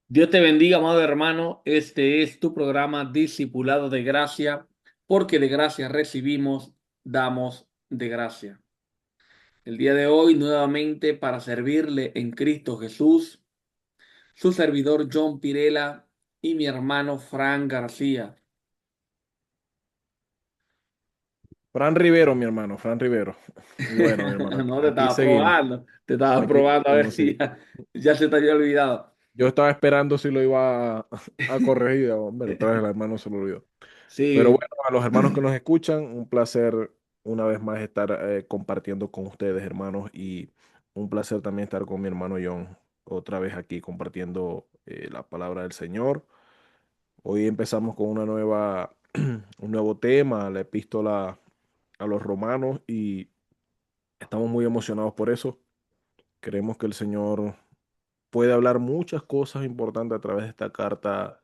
Dios te bendiga, amado hermano. Este es tu programa Discipulado de Gracia, porque de gracia recibimos, damos de gracia. El día de hoy, nuevamente, para servirle en Cristo Jesús, su servidor John Pirela y mi hermano Fran García. Fran Rivero, mi hermano, Fran Rivero. Y bueno, mi hermano, No te aquí estaba seguimos. probando, te estaba Aquí probando a ver seguimos, si sí. ya se te había olvidado. Yo estaba esperando si lo iba a corregir, hombre, otra vez el hermano se lo olvidó. Pero Sí, bueno, a los hermanos que nos escuchan, un placer una vez más estar compartiendo con ustedes, hermanos, y un placer también estar con mi hermano John, otra vez aquí compartiendo la palabra del Señor. Hoy empezamos con un nuevo tema, la epístola a los romanos, y estamos muy emocionados por eso. Creemos que el Señor puede hablar muchas cosas importantes a través de esta carta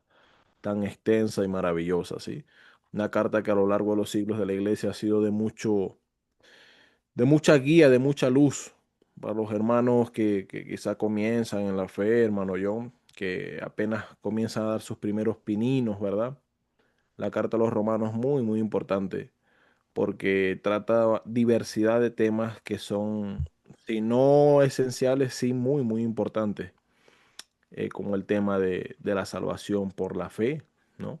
tan extensa y maravillosa, ¿sí? Una carta que a lo largo de los siglos de la iglesia ha sido de mucha guía, de mucha luz para los hermanos que quizá comienzan en la fe, hermano John, que apenas comienzan a dar sus primeros pininos, ¿verdad? La carta a los romanos es muy, muy importante porque trata diversidad de temas que son, si no esenciales, sí muy, muy importantes, como el tema de la salvación por la fe, ¿no?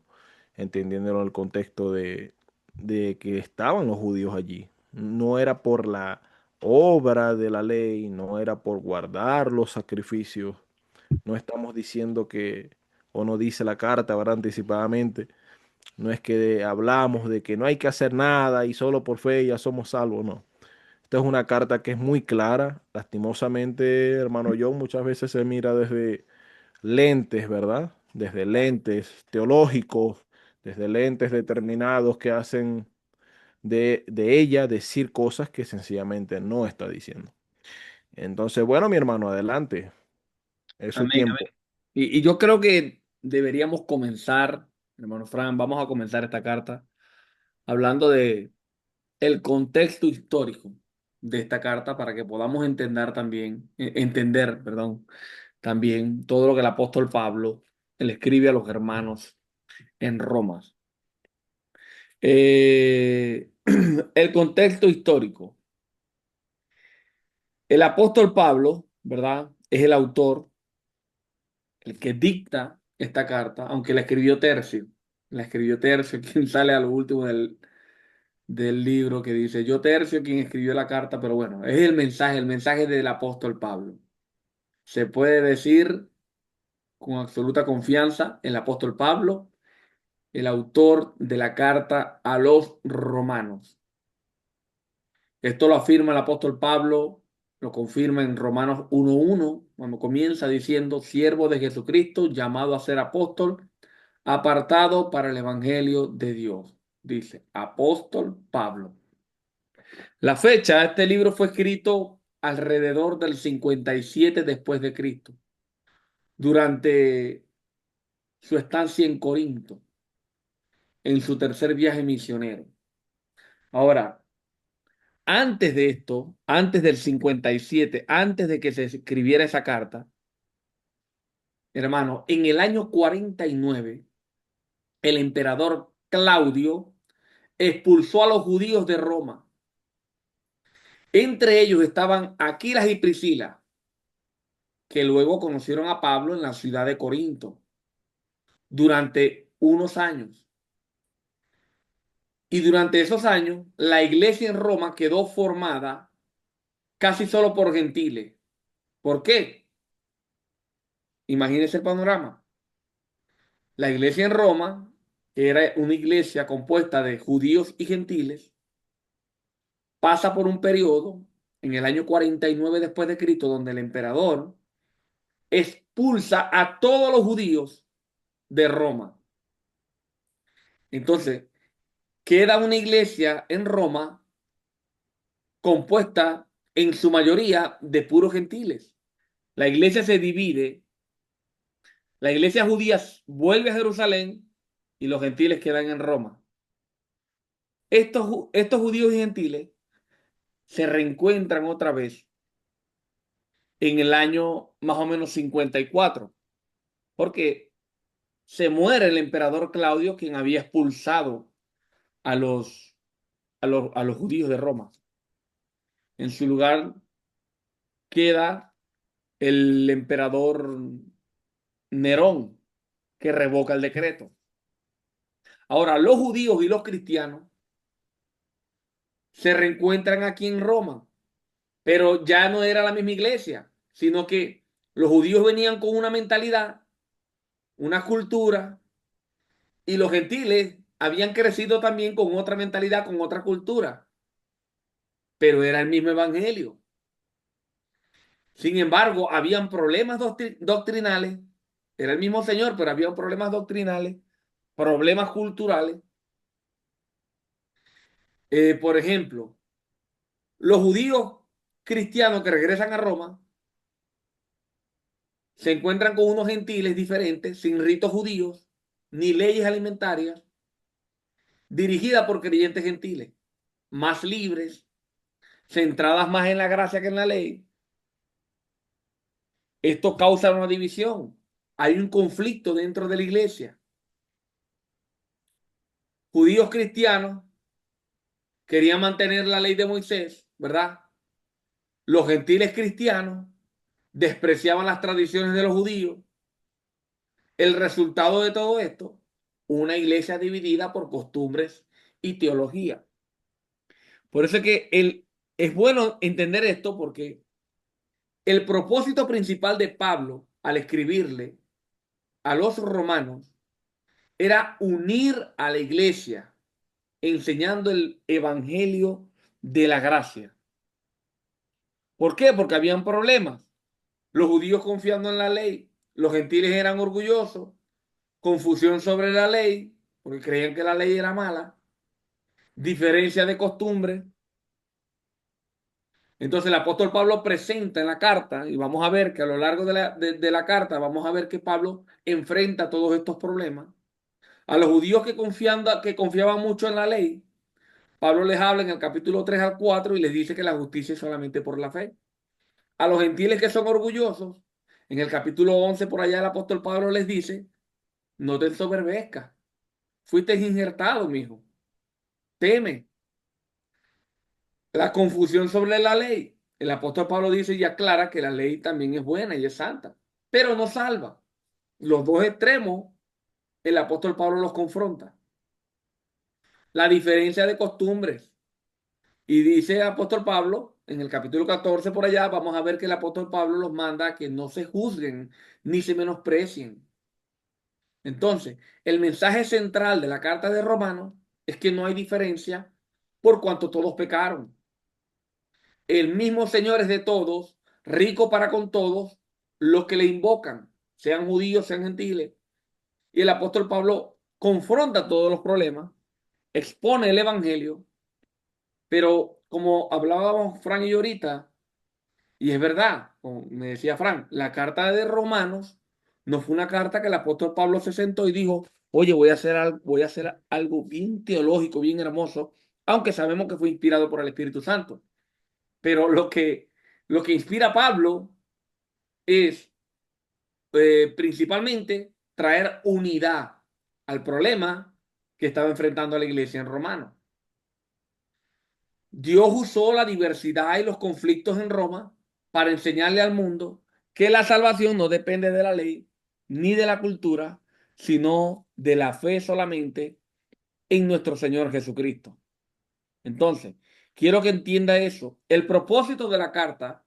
Entendiéndolo en el contexto de que estaban los judíos allí. No era por la obra de la ley, no era por guardar los sacrificios. No estamos diciendo que, o no dice la carta, ¿verdad? Anticipadamente, no es que hablamos de que no hay que hacer nada y solo por fe ya somos salvos, no. Esta es una carta que es muy clara. Lastimosamente, hermano John, muchas veces se mira desde lentes, ¿verdad? Desde lentes teológicos, desde lentes determinados que hacen de ella decir cosas que sencillamente no está diciendo. Entonces, bueno, mi hermano, adelante. Es su amén, amén. tiempo. Y yo creo que deberíamos comenzar, hermano Fran, vamos a comenzar esta carta hablando de el contexto histórico de esta carta para que podamos entender también, entender, perdón, también todo lo que el apóstol Pablo le escribe a los hermanos en Roma. El contexto histórico. El apóstol Pablo, ¿verdad? Es el autor, el que dicta esta carta, aunque la escribió Tercio. La escribió Tercio, quien sale a lo último del libro que dice, yo Tercio, quien escribió la carta, pero bueno, es el mensaje del apóstol Pablo. Se puede decir con absoluta confianza, el apóstol Pablo, el autor de la carta a los romanos. Esto lo afirma el apóstol Pablo, lo confirma en Romanos 1:1, cuando comienza diciendo, siervo de Jesucristo, llamado a ser apóstol, apartado para el evangelio de Dios. Dice, apóstol Pablo. La fecha de este libro fue escrito alrededor del 57 después de Cristo, durante su estancia en Corinto, en su tercer viaje misionero. Ahora, antes de esto, antes del 57, antes de que se escribiera esa carta, hermano, en el año 49, el emperador Claudio expulsó a los judíos de Roma. Entre ellos estaban Aquilas y Priscila, que luego conocieron a Pablo en la ciudad de Corinto durante unos años. Y durante esos años, la iglesia en Roma quedó formada casi solo por gentiles. ¿Por qué? Imagínense el panorama. La iglesia en Roma era una iglesia compuesta de judíos y gentiles, pasa por un periodo en el año 49 después de Cristo donde el emperador expulsa a todos los judíos de Roma. Entonces, queda una iglesia en Roma compuesta en su mayoría de puros gentiles. La iglesia se divide, la iglesia judía vuelve a Jerusalén y los gentiles quedan en Roma. Estos judíos y gentiles se reencuentran otra vez en el año más o menos 54. porque se muere el emperador Claudio, quien había expulsado a los judíos de Roma. En su lugar queda el emperador Nerón, que revoca el decreto. Ahora, los judíos y los cristianos se reencuentran aquí en Roma, pero ya no era la misma iglesia, sino que los judíos venían con una mentalidad, una cultura, y los gentiles habían crecido también con otra mentalidad, con otra cultura, pero era el mismo evangelio. Sin embargo, habían problemas doctrinales, era el mismo Señor, pero había problemas doctrinales, problemas culturales. Por ejemplo, los judíos cristianos que regresan a Roma se encuentran con unos gentiles diferentes, sin ritos judíos, ni leyes alimentarias, dirigidas por creyentes gentiles, más libres, centradas más en la gracia que en la ley. Esto causa una división. Hay un conflicto dentro de la iglesia. Judíos cristianos querían mantener la ley de Moisés, ¿verdad? Los gentiles cristianos despreciaban las tradiciones de los judíos. El resultado de todo esto, una iglesia dividida por costumbres y teología. Por eso es que es bueno entender esto, porque el propósito principal de Pablo al escribirle a los romanos era unir a la iglesia enseñando el evangelio de la gracia. ¿Por qué? Porque habían problemas. Los judíos confiando en la ley, los gentiles eran orgullosos, confusión sobre la ley, porque creían que la ley era mala, diferencia de costumbre. Entonces el apóstol Pablo presenta en la carta, y vamos a ver que a lo largo de la carta, vamos a ver que Pablo enfrenta todos estos problemas. A los judíos que confiaban mucho en la ley, Pablo les habla en el capítulo 3 al 4 y les dice que la justicia es solamente por la fe. A los gentiles que son orgullosos, en el capítulo 11 por allá el apóstol Pablo les dice, no te ensoberbezcas, fuiste injertado, mijo, teme. La confusión sobre la ley. El apóstol Pablo dice y aclara que la ley también es buena y es santa, pero no salva. Los dos extremos, el apóstol Pablo los confronta. La diferencia de costumbres. Y dice el apóstol Pablo, en el capítulo 14 por allá, vamos a ver que el apóstol Pablo los manda a que no se juzguen ni se menosprecien. Entonces, el mensaje central de la carta de Romanos es que no hay diferencia por cuanto todos pecaron. El mismo Señor es de todos, rico para con todos los que le invocan, sean judíos, sean gentiles. Y el apóstol Pablo confronta todos los problemas, expone el evangelio, pero como hablábamos Fran y yo ahorita, y es verdad, como me decía Fran, la carta de Romanos no fue una carta que el apóstol Pablo se sentó y dijo, oye, voy a hacer algo bien teológico, bien hermoso, aunque sabemos que fue inspirado por el Espíritu Santo. Pero lo que inspira a Pablo es principalmente traer unidad al problema que estaba enfrentando a la iglesia en Romano. Dios usó la diversidad y los conflictos en Roma para enseñarle al mundo que la salvación no depende de la ley ni de la cultura, sino de la fe solamente en nuestro Señor Jesucristo. Entonces, quiero que entienda eso. El propósito de la carta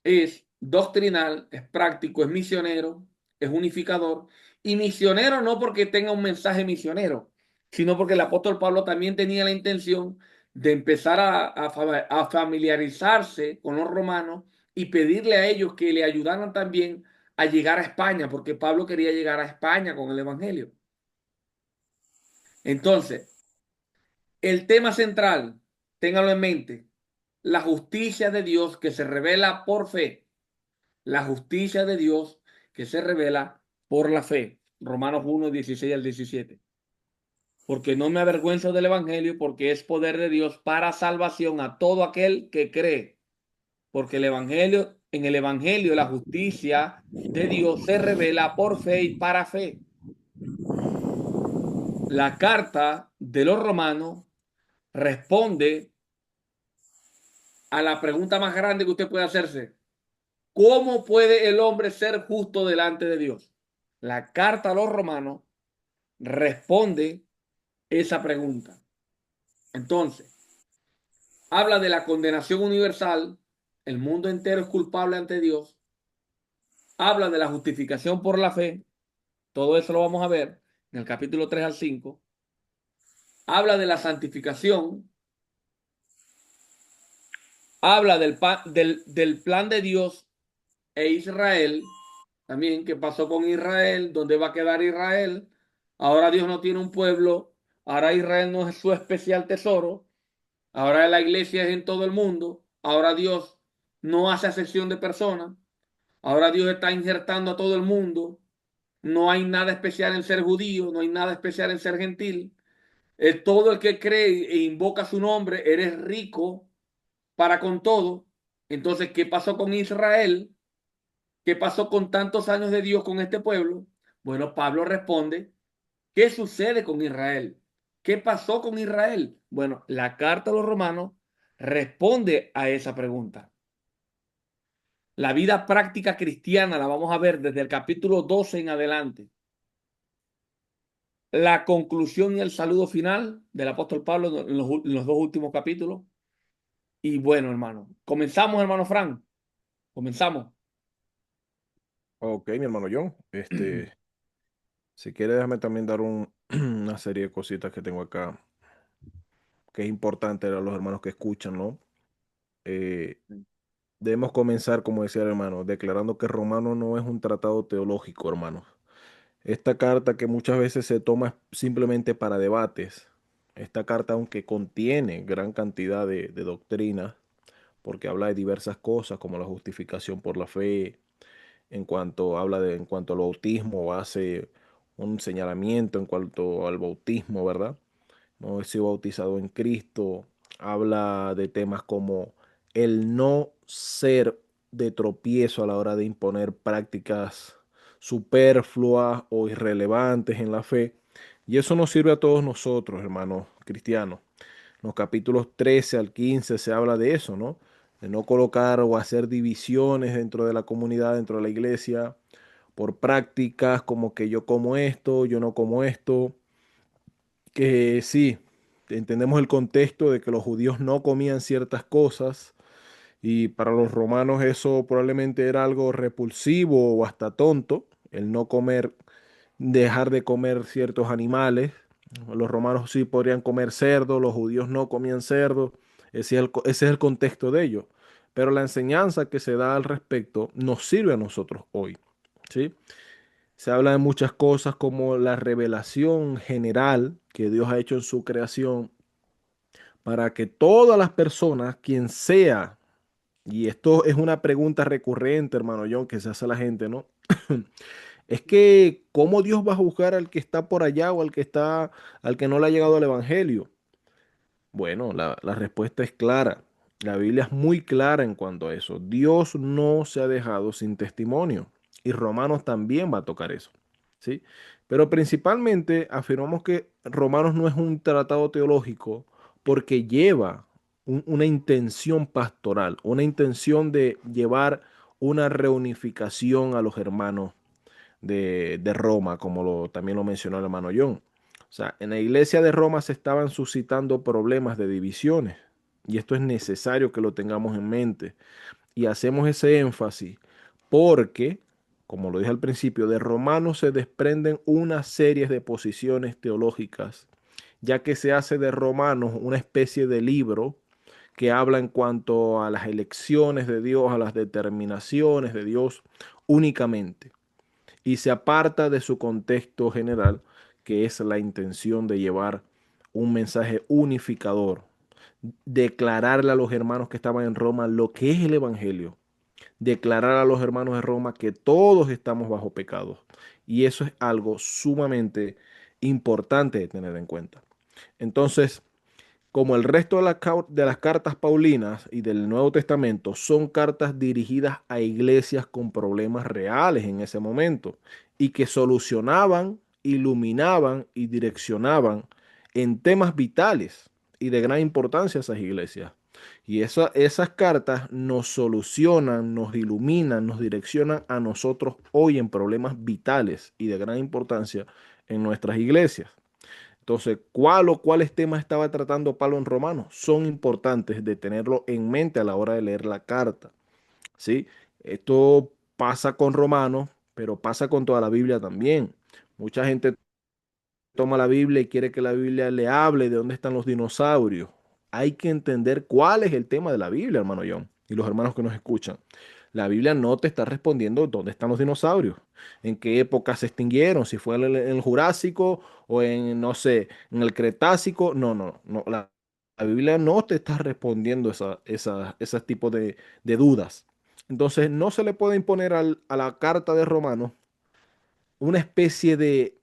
es doctrinal, es práctico, es misionero, es unificador. Y misionero no porque tenga un mensaje misionero, sino porque el apóstol Pablo también tenía la intención de empezar a familiarizarse con los romanos y pedirle a ellos que le ayudaran también a llegar a España, porque Pablo quería llegar a España con el Evangelio. Entonces, el tema central, téngalo en mente, la justicia de Dios que se revela por fe, la justicia de Dios que se revela por la fe. Romanos 1, 16 al 17. Porque no me avergüenzo del Evangelio, porque es poder de Dios para salvación a todo aquel que cree. Porque el Evangelio en el Evangelio la justicia de Dios se revela por fe y para fe. La carta de los romanos responde a la pregunta más grande que usted puede hacerse. ¿Cómo puede el hombre ser justo delante de Dios? La carta a los romanos responde esa pregunta. Entonces, habla de la condenación universal, el mundo entero es culpable ante Dios, habla de la justificación por la fe, todo eso lo vamos a ver en el capítulo 3 al 5, habla de la santificación, habla del plan de Dios e Israel, también qué pasó con Israel, dónde va a quedar Israel, ahora Dios no tiene un pueblo, ahora Israel no es su especial tesoro, ahora la iglesia es en todo el mundo, ahora Dios no hace acepción de personas, ahora Dios está injertando a todo el mundo, no hay nada especial en ser judío, no hay nada especial en ser gentil, todo el que cree e invoca su nombre, eres rico para con todo. Entonces, ¿qué pasó con Israel? ¿Qué pasó con tantos años de Dios con este pueblo? Bueno, Pablo responde, ¿qué sucede con Israel? ¿Qué pasó con Israel? Bueno, la carta a los romanos responde a esa pregunta. La vida práctica cristiana la vamos a ver desde el capítulo 12 en adelante. La conclusión y el saludo final del apóstol Pablo en los dos últimos capítulos. Y bueno, hermano, comenzamos, hermano Frank. Comenzamos. Ok, mi hermano John, si quiere déjame también dar una serie de cositas que tengo acá, que es importante a los hermanos que escuchan, ¿no? Eh, Debemos comenzar, como decía el hermano, declarando que Romano no es un tratado teológico, hermanos. Esta carta que muchas veces se toma simplemente para debates, esta carta aunque contiene gran cantidad de doctrinas, porque habla de diversas cosas como la justificación por la fe, en cuanto al bautismo, hace un señalamiento en cuanto al bautismo, ¿verdad? No he sido bautizado en Cristo, habla de temas como el no ser de tropiezo a la hora de imponer prácticas superfluas o irrelevantes en la fe. Y eso nos sirve a todos nosotros, hermanos cristianos. En los capítulos 13 al 15 se habla de eso, ¿no? De no colocar o hacer divisiones dentro de la comunidad, dentro de la iglesia, por prácticas como que yo como esto, yo no como esto, que sí, entendemos el contexto de que los judíos no comían ciertas cosas y para los romanos eso probablemente era algo repulsivo o hasta tonto, el no comer, dejar de comer ciertos animales. Los romanos sí podrían comer cerdo, los judíos no comían cerdo, ese es el contexto de ello. Pero la enseñanza que se da al respecto nos sirve a nosotros hoy, ¿sí? Se habla de muchas cosas como la revelación general que Dios ha hecho en su creación para que todas las personas, quien sea, y esto es una pregunta recurrente, hermano John, que se hace a la gente, ¿no? Es que, ¿cómo Dios va a juzgar al que está por allá o al que no le ha llegado el evangelio? Bueno, la respuesta es clara. La Biblia es muy clara en cuanto a eso. Dios no se ha dejado sin testimonio. Y Romanos también va a tocar eso. ¿Sí? Pero principalmente afirmamos que Romanos no es un tratado teológico porque lleva una intención pastoral, una intención de llevar una reunificación a los hermanos de Roma, como también lo mencionó el hermano John. O sea, en la iglesia de Roma se estaban suscitando problemas de divisiones y esto es necesario que lo tengamos en mente y hacemos ese énfasis porque, como lo dije al principio, de Romanos se desprenden una serie de posiciones teológicas, ya que se hace de Romanos una especie de libro que habla en cuanto a las elecciones de Dios, a las determinaciones de Dios únicamente y se aparta de su contexto general, que es la intención de llevar un mensaje unificador, declararle a los hermanos que estaban en Roma lo que es el Evangelio, declarar a los hermanos de Roma que todos estamos bajo pecado. Y eso es algo sumamente importante de tener en cuenta. Entonces, como el resto de de las cartas paulinas y del Nuevo Testamento, son cartas dirigidas a iglesias con problemas reales en ese momento y que solucionaban, iluminaban y direccionaban en temas vitales y de gran importancia a esas iglesias. Y esas cartas nos solucionan, nos iluminan, nos direccionan a nosotros hoy en problemas vitales y de gran importancia en nuestras iglesias. Entonces, ¿cuál o cuáles temas estaba tratando Pablo en Romanos? Son importantes de tenerlo en mente a la hora de leer la carta, ¿sí? Esto pasa con Romanos, pero pasa con toda la Biblia también. Mucha gente toma la Biblia y quiere que la Biblia le hable de dónde están los dinosaurios. Hay que entender cuál es el tema de la Biblia, hermano John, y los hermanos que nos escuchan. La Biblia no te está respondiendo dónde están los dinosaurios, en qué época se extinguieron, si fue en el Jurásico o en, no sé, en el Cretácico. No, no, no. La Biblia no te está respondiendo esos tipos de dudas. Entonces, no se le puede imponer a la carta de Romanos una especie de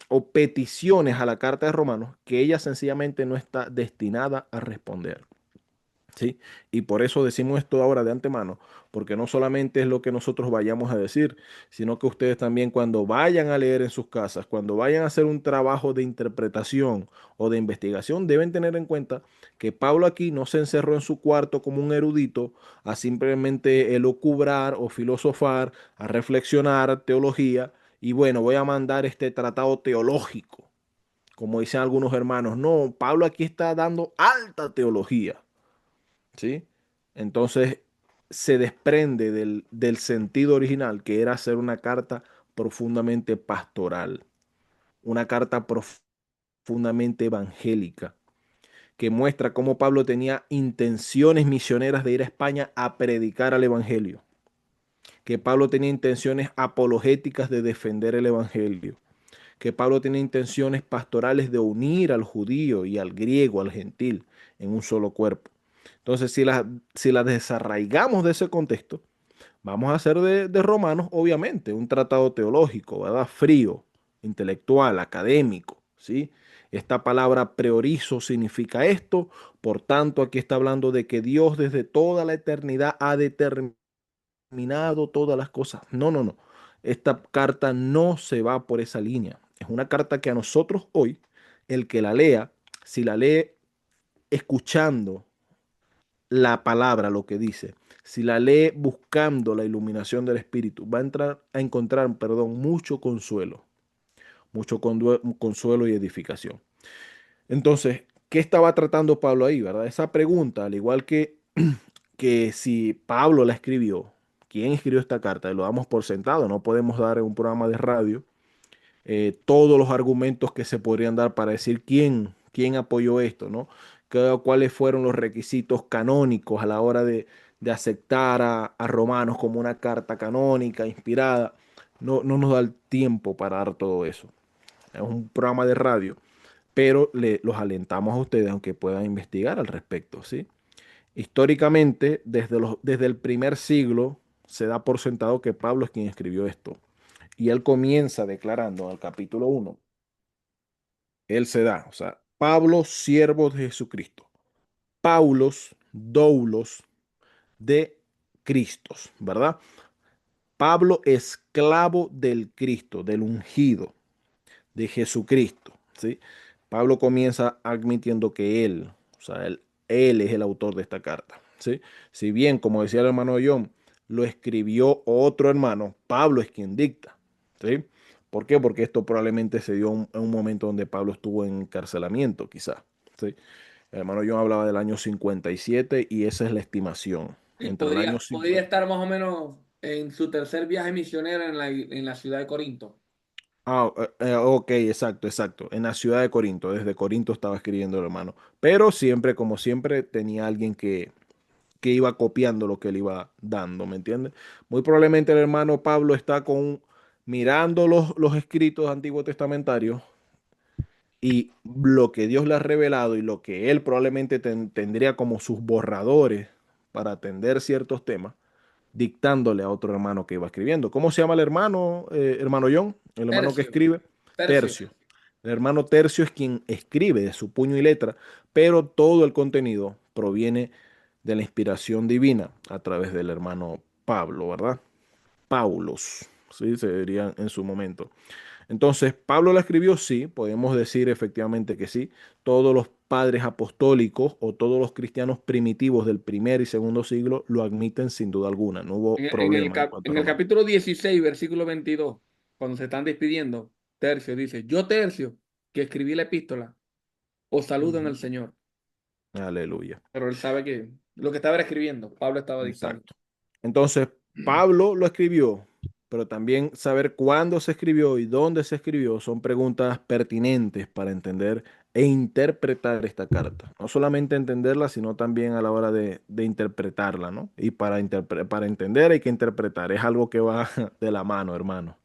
o peticiones a la carta de Romanos que ella sencillamente no está destinada a responder. ¿Sí? Y por eso decimos esto ahora de antemano, porque no solamente es lo que nosotros vayamos a decir, sino que ustedes también cuando vayan a leer en sus casas, cuando vayan a hacer un trabajo de interpretación o de investigación, deben tener en cuenta que Pablo aquí no se encerró en su cuarto como un erudito a simplemente elucubrar o filosofar, a reflexionar teología, y bueno, voy a mandar este tratado teológico, como dicen algunos hermanos. No, Pablo aquí está dando alta teología. ¿Sí? Entonces se desprende del sentido original, que era hacer una carta profundamente pastoral, una carta profundamente evangélica, que muestra cómo Pablo tenía intenciones misioneras de ir a España a predicar al Evangelio, que Pablo tenía intenciones apologéticas de defender el Evangelio, que Pablo tenía intenciones pastorales de unir al judío y al griego, al gentil, en un solo cuerpo. Entonces, si las desarraigamos de ese contexto, vamos a hacer de Romanos, obviamente, un tratado teológico, ¿verdad? Frío, intelectual, académico, ¿sí? Esta palabra priorizo significa esto, por tanto, aquí está hablando de que Dios desde toda la eternidad ha determinado todas las cosas. No, no, no. Esta carta no se va por esa línea. Es una carta que a nosotros hoy, el que la lea, si la lee escuchando la palabra, lo que dice, si la lee buscando la iluminación del Espíritu, va a entrar a encontrar, perdón, mucho consuelo, consuelo y edificación. Entonces, ¿qué estaba tratando Pablo ahí, verdad? Esa pregunta, al igual que si Pablo la escribió, ¿quién escribió esta carta? Y lo damos por sentado, no podemos dar en un programa de radio todos los argumentos que se podrían dar para decir quién apoyó esto, ¿no? Cuáles fueron los requisitos canónicos a la hora de aceptar a Romanos como una carta canónica, inspirada. No, no nos da el tiempo para dar todo eso. Es un programa de radio, pero los alentamos a ustedes aunque puedan investigar al respecto, ¿sí? Históricamente, desde el primer siglo, se da por sentado que Pablo es quien escribió esto. Y él comienza declarando en el capítulo 1, él se da, o sea, Pablo, siervo de Jesucristo, Paulos, doulos de Cristos, ¿verdad? Pablo, esclavo del Cristo, del ungido, de Jesucristo, ¿sí? Pablo comienza admitiendo que él, o sea, él es el autor de esta carta, ¿sí? Si bien, como decía el hermano John, lo escribió otro hermano, Pablo es quien dicta, ¿sí? ¿Por qué? Porque esto probablemente se dio en un momento donde Pablo estuvo en encarcelamiento, quizá, ¿sí? El hermano John hablaba del año 57 y esa es la estimación. Y Entre el año podría 50. estar más o menos en su tercer viaje misionero en la ciudad de Corinto. Ok, exacto, exacto. En la ciudad de Corinto, desde Corinto estaba escribiendo el hermano. Pero siempre, como siempre, tenía alguien que iba copiando lo que él iba dando, ¿me entiendes? Muy probablemente el hermano Pablo está mirando los escritos antiguos testamentarios y lo que Dios le ha revelado y lo que él probablemente tendría como sus borradores para atender ciertos temas, dictándole a otro hermano que iba escribiendo. ¿Cómo se llama el hermano, hermano John? El hermano que Tercio, escribe. tercio. Tercio. El hermano Tercio es quien escribe de su puño y letra, pero todo el contenido proviene de la inspiración divina a través del hermano Pablo, ¿verdad? Paulos, ¿sí? Se diría en su momento. Entonces, Pablo la escribió, sí, podemos decir efectivamente que sí. Todos los padres apostólicos o todos los cristianos primitivos del primer y segundo siglo lo admiten sin duda alguna. No hubo problema en cuanto a En el Roma. capítulo 16 versículo 22, cuando se están despidiendo, Tercio dice, yo Tercio, que escribí la epístola, os saludo en Ujú. el Señor. Aleluya. Pero él sabe que lo que estaba era escribiendo, Pablo estaba dictando. Exacto. Entonces, Pablo lo escribió, pero también saber cuándo se escribió y dónde se escribió son preguntas pertinentes para entender e interpretar esta carta. No solamente entenderla, sino también a la hora de interpretarla, ¿no? Y para entender hay que interpretar. Es algo que va de la mano, hermano.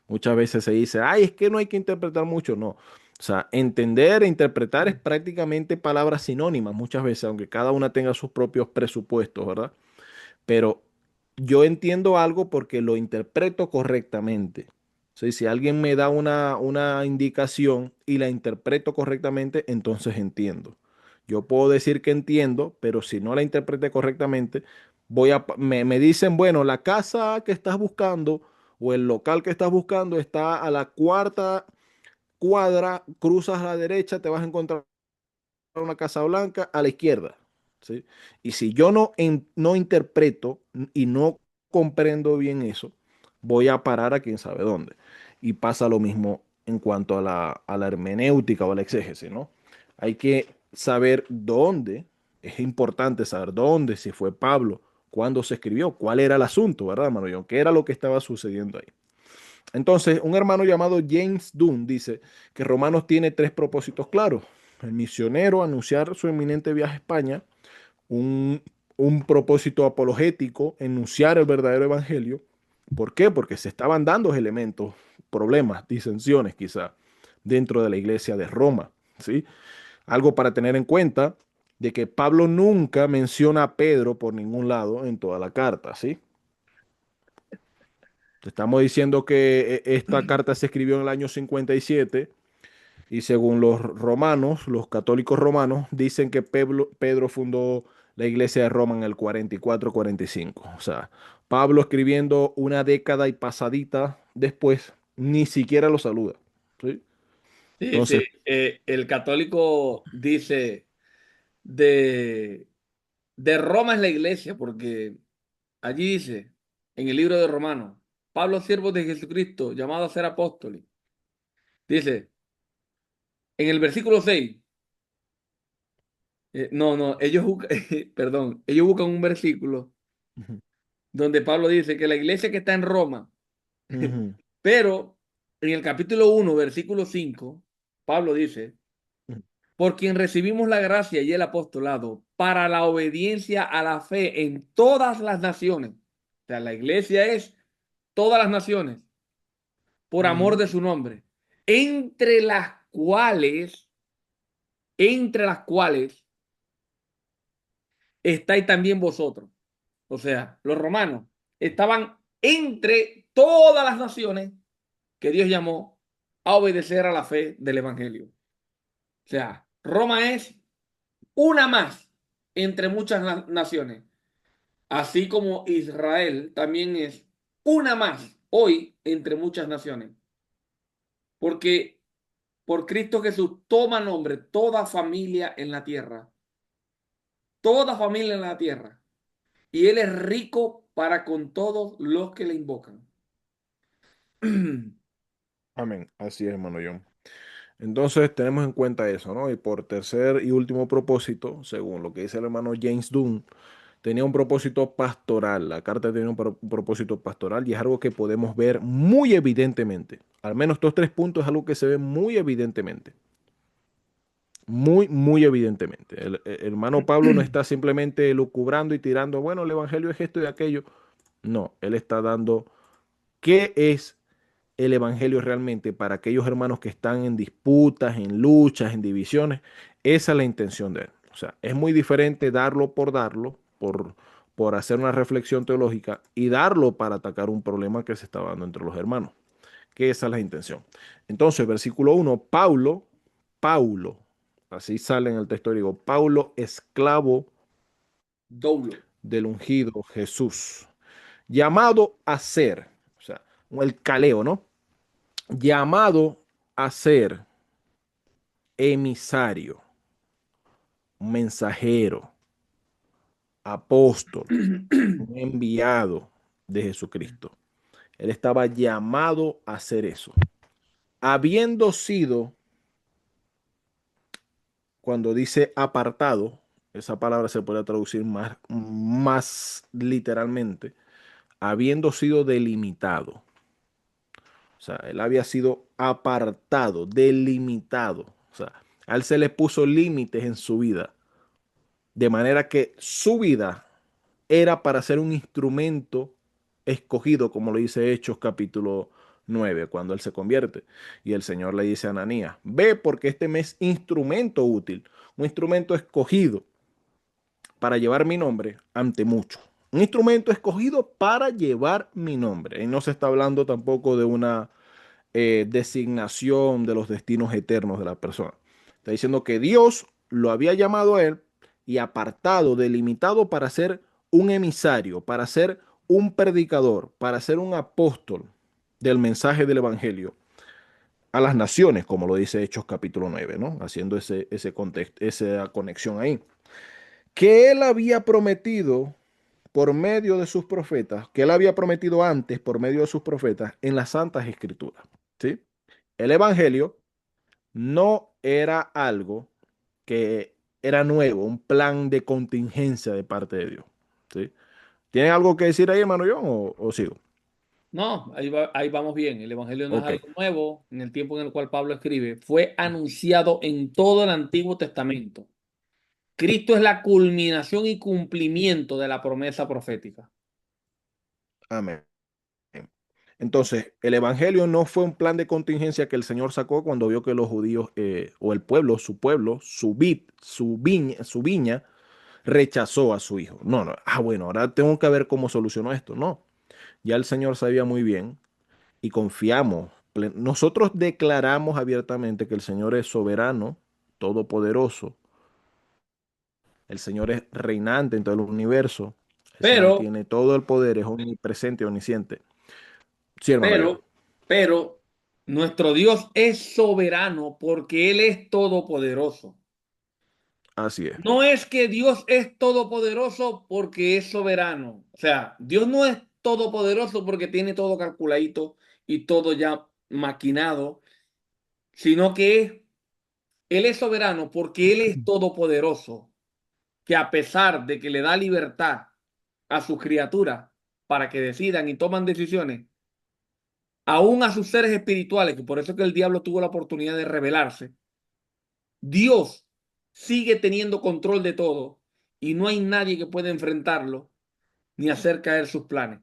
Muchas veces se dice, ay, es que no hay que interpretar mucho. No. O sea, entender e interpretar es prácticamente palabras sinónimas muchas veces, aunque cada una tenga sus propios presupuestos, ¿verdad? Pero yo entiendo algo porque lo interpreto correctamente. O sea, si alguien me da una indicación y la interpreto correctamente, entonces entiendo. Yo puedo decir que entiendo, pero si no la interpreté correctamente, me dicen, bueno, la casa que estás buscando o el local que estás buscando está a la cuarta cuadra, cruzas a la derecha, te vas a encontrar una Casa Blanca a la izquierda, ¿sí? Y si yo no interpreto y no comprendo bien eso, voy a parar a quién sabe dónde. Y pasa lo mismo en cuanto a la hermenéutica o a la exégesis, ¿no? Hay que saber dónde, es importante saber dónde, si fue Pablo, cuándo se escribió, cuál era el asunto, ¿verdad, hermano John? ¿Qué era lo que estaba sucediendo ahí? Entonces, un hermano llamado James Dunn dice que Romanos tiene tres propósitos claros. El misionero, anunciar su inminente viaje a España, un, un propósito apologético, enunciar el verdadero evangelio. ¿Por qué? Porque se estaban dando elementos, problemas, disensiones quizá, dentro de la iglesia de Roma, ¿sí? Algo para tener en cuenta de que Pablo nunca menciona a Pedro por ningún lado en toda la carta, ¿sí? Estamos diciendo que esta carta se escribió en el año 57 y según los romanos, los católicos romanos, dicen que Pedro fundó la iglesia de Roma en el 44-45. O sea, Pablo escribiendo una década y pasadita después, ni siquiera lo saluda. ¿Sí? Sí, sí. Entonces, El católico dice de, de Roma es la iglesia, porque allí dice, en el libro de Romanos, Pablo, siervo de Jesucristo, llamado a ser apóstol, dice, en el versículo 6, no, ellos buscan, perdón, ellos buscan un versículo ujú, donde Pablo dice que la iglesia que está en Roma, ujú, pero en el capítulo 1 versículo 5 Pablo dice, ujú, por quien recibimos la gracia y el apostolado para la obediencia a la fe en todas las naciones. O sea, la iglesia es todas las naciones, por amor ujú, de su nombre, entre las cuales, entre las cuales estáis también vosotros. O sea, los romanos estaban entre todas las naciones que Dios llamó a obedecer a la fe del Evangelio. O sea, Roma es una más entre muchas naciones, así como Israel también es una más hoy entre muchas naciones, porque por Cristo Jesús toma nombre toda familia en la tierra, y Él es rico para con todos los que le invocan. amén. Así es, hermano John. Entonces tenemos en cuenta eso, ¿no? Y por tercer y último propósito, según lo que dice el hermano James Dunn, tenía un propósito pastoral. La carta tenía un propósito pastoral y es algo que podemos ver muy evidentemente. Al menos estos tres puntos es algo que se ve muy evidentemente. Muy, muy evidentemente. El hermano Pablo no está simplemente lucubrando y tirando, bueno, el evangelio es esto y aquello. No, él está dando qué es el evangelio realmente para aquellos hermanos que están en disputas, en luchas, en divisiones. Esa es la intención de él. O sea, es muy diferente darlo, por hacer una reflexión teológica y darlo para atacar un problema que se está dando entre los hermanos. que esa es la intención. Entonces, versículo 1, Paulo, así sale en el texto griego, Paulo, esclavo Doulo. del ungido Jesús, llamado a ser, o sea, el caleo, ¿no? Llamado a ser emisario, mensajero, apóstol, un enviado de Jesucristo. Él estaba llamado a hacer eso. Habiendo sido, cuando dice apartado, esa palabra se puede traducir más literalmente, habiendo sido delimitado. O sea, él había sido apartado, delimitado. O sea, a él se le puso límites en su vida, de manera que su vida era para ser un instrumento escogido, como lo dice Hechos capítulo 9 cuando él se convierte. Y el Señor le dice a Ananías, ve porque este me es instrumento útil, un instrumento escogido para llevar mi nombre ante muchos. Un instrumento escogido para llevar mi nombre. Y no se está hablando tampoco de una designación de los destinos eternos de la persona. Está diciendo que Dios lo había llamado a él y apartado, delimitado para ser un emisario, para ser un predicador, para ser un apóstol del mensaje del Evangelio a las naciones, como lo dice Hechos capítulo 9, ¿no? Haciendo ese contexto, esa conexión ahí. Que él había prometido por medio de sus profetas, que él había prometido antes por medio de sus profetas en las Santas Escrituras, ¿sí? El Evangelio no era algo que era nuevo, un plan de contingencia de parte de Dios. ¿Sí? ¿Tienen algo que decir ahí, hermano John, o sigo? No, ahí vamos bien. El Evangelio no es Ok, algo nuevo. En el tiempo en el cual Pablo escribe, fue anunciado en todo el Antiguo Testamento. Cristo es la culminación y cumplimiento de la promesa profética. amén. Entonces, el Evangelio no fue un plan de contingencia que el Señor sacó cuando vio que los judíos, o el pueblo, su viña, rechazó a su hijo. No, no, bueno, ahora tengo que ver cómo solucionó esto. No, ya el Señor sabía muy bien y confiamos. Nosotros declaramos abiertamente que el Señor es soberano, todopoderoso, el Señor es reinante en todo el universo, el Señor Pero, tiene todo el poder, es omnipresente, omnisciente. Sí, hermano John, pero, pero, nuestro Dios es soberano porque Él es todopoderoso. así es. No es que Dios es todopoderoso porque es soberano. O sea, Dios no es todopoderoso porque tiene todo calculadito y todo ya maquinado, sino que Él es soberano porque Él es todopoderoso, que a pesar de que le da libertad a sus criaturas para que decidan y toman decisiones, aún a sus seres espirituales, que por eso es que el diablo tuvo la oportunidad de rebelarse, Dios sigue teniendo control de todo y no hay nadie que pueda enfrentarlo ni hacer caer sus planes.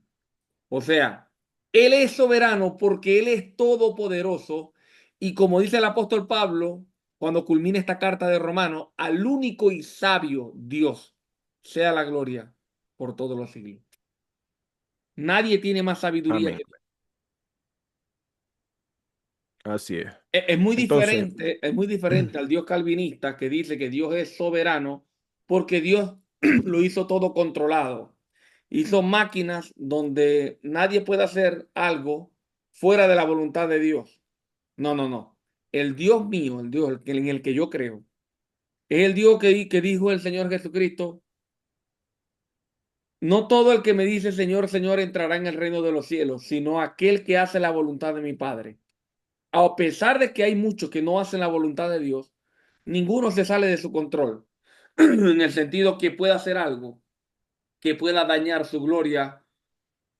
O sea, Él es soberano porque Él es todopoderoso y como dice el apóstol Pablo, cuando culmina esta carta de Romano, al único y sabio Dios sea la gloria por todos los siglos. Nadie tiene más sabiduría Amén. que Dios. Así es. Entonces, Es muy diferente al Dios calvinista que dice que Dios es soberano porque Dios lo hizo todo controlado. Hizo máquinas donde nadie puede hacer algo fuera de la voluntad de Dios. No, no, no. El Dios mío, el Dios en el que yo creo, es el Dios que dijo el Señor Jesucristo, no todo el que me dice Señor, Señor entrará en el reino de los cielos, sino aquel que hace la voluntad de mi Padre. A pesar de que hay muchos que no hacen la voluntad de Dios, ninguno se sale de su control, en el sentido que pueda hacer algo que pueda dañar su gloria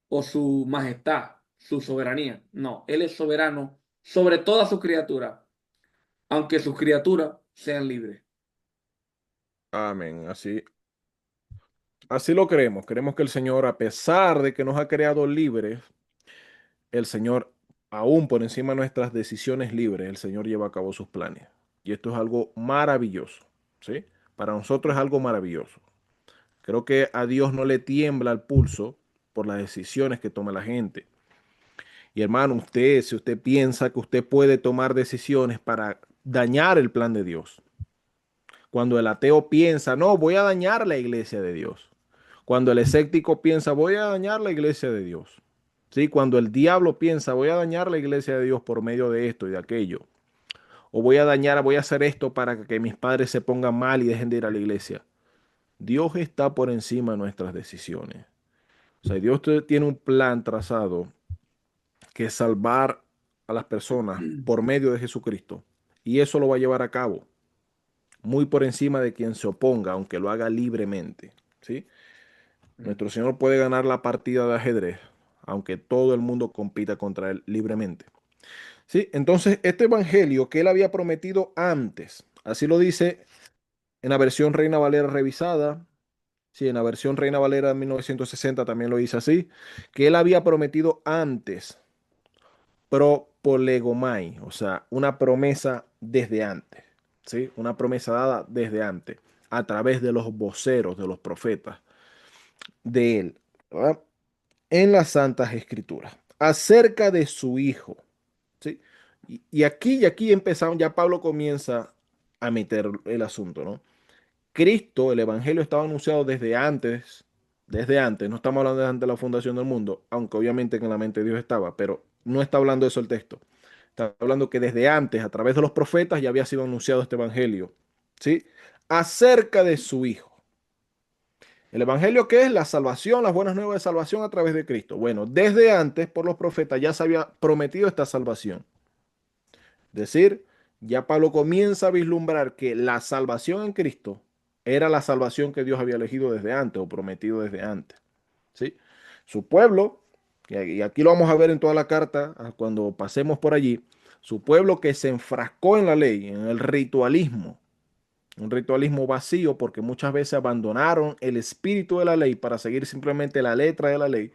o su majestad, su soberanía. No, Él es soberano sobre todas sus criaturas, aunque sus criaturas sean libres. amén. Así lo creemos. Creemos que el Señor, a pesar de que nos ha creado libres, el Señor, aún por encima de nuestras decisiones libres, el Señor lleva a cabo sus planes. Y esto es algo maravilloso, ¿sí? Para nosotros es algo maravilloso. Creo que a Dios no le tiembla el pulso por las decisiones que toma la gente. Y hermano, usted, si usted piensa que usted puede tomar decisiones para dañar el plan de Dios, cuando el ateo piensa, no, voy a dañar la iglesia de Dios. Cuando el escéptico piensa, voy a dañar la iglesia de Dios. ¿Sí? Cuando el diablo piensa, voy a dañar la iglesia de Dios por medio de esto y de aquello. O voy a dañar, voy a hacer esto para que mis padres se pongan mal y dejen de ir a la iglesia. Dios está por encima de nuestras decisiones. O sea, Dios tiene un plan trazado que es salvar a las personas por medio de Jesucristo. Y eso lo va a llevar a cabo, muy por encima de quien se oponga, aunque lo haga libremente. ¿Sí? Nuestro Señor puede ganar la partida de ajedrez, aunque todo el mundo compita contra él libremente. ¿Sí? Entonces, este evangelio que él había prometido antes, así lo dice en la versión Reina Valera revisada, sí, en la versión Reina Valera de 1960 también lo dice así, que él había prometido antes, prolegomai, o sea, una promesa desde antes, ¿sí? Una promesa dada desde antes, a través de los voceros, de los profetas de él, ¿verdad? En las Santas Escrituras, acerca de su Hijo, ¿sí? Y aquí empezamos, ya Pablo comienza a meter el asunto, ¿no? Cristo, el Evangelio estaba anunciado desde antes, no estamos hablando de antes de la fundación del mundo, aunque obviamente en la mente de Dios estaba, pero no está hablando de eso el texto. Está hablando que desde antes, a través de los profetas, ya había sido anunciado este Evangelio, ¿sí? Acerca de su Hijo. El Evangelio, ¿qué es? La salvación, las buenas nuevas de salvación a través de Cristo. Bueno, desde antes, por los profetas, ya se había prometido esta salvación. Es decir, ya Pablo comienza a vislumbrar que la salvación en Cristo era la salvación que Dios había elegido desde antes o prometido desde antes. ¿Sí? Su pueblo, y aquí lo vamos a ver en toda la carta cuando pasemos por allí, su pueblo que se enfrascó en la ley, en el ritualismo, un ritualismo vacío porque muchas veces abandonaron el espíritu de la ley para seguir simplemente la letra de la ley.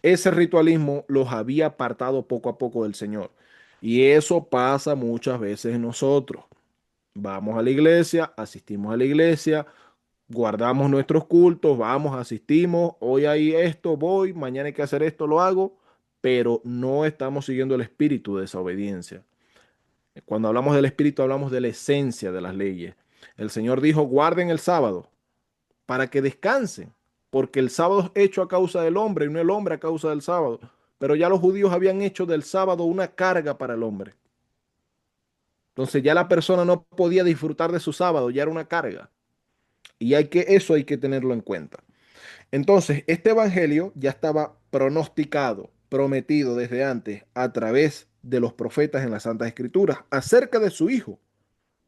Ese ritualismo los había apartado poco a poco del Señor. Y eso pasa muchas veces en nosotros. Vamos a la iglesia, asistimos a la iglesia, guardamos nuestros cultos, vamos, asistimos, hoy hay esto, voy, mañana hay que hacer esto, lo hago, pero no estamos siguiendo el espíritu de esa obediencia. Cuando hablamos del espíritu, hablamos de la esencia de las leyes. El Señor dijo, guarden el sábado para que descansen, porque el sábado es hecho a causa del hombre y no el hombre a causa del sábado. Pero ya los judíos habían hecho del sábado una carga para el hombre. Entonces ya la persona no podía disfrutar de su sábado, ya era una carga. Y eso hay que tenerlo en cuenta. Entonces, este evangelio ya estaba pronosticado, prometido desde antes a través de los profetas en las Santas Escrituras acerca de su Hijo,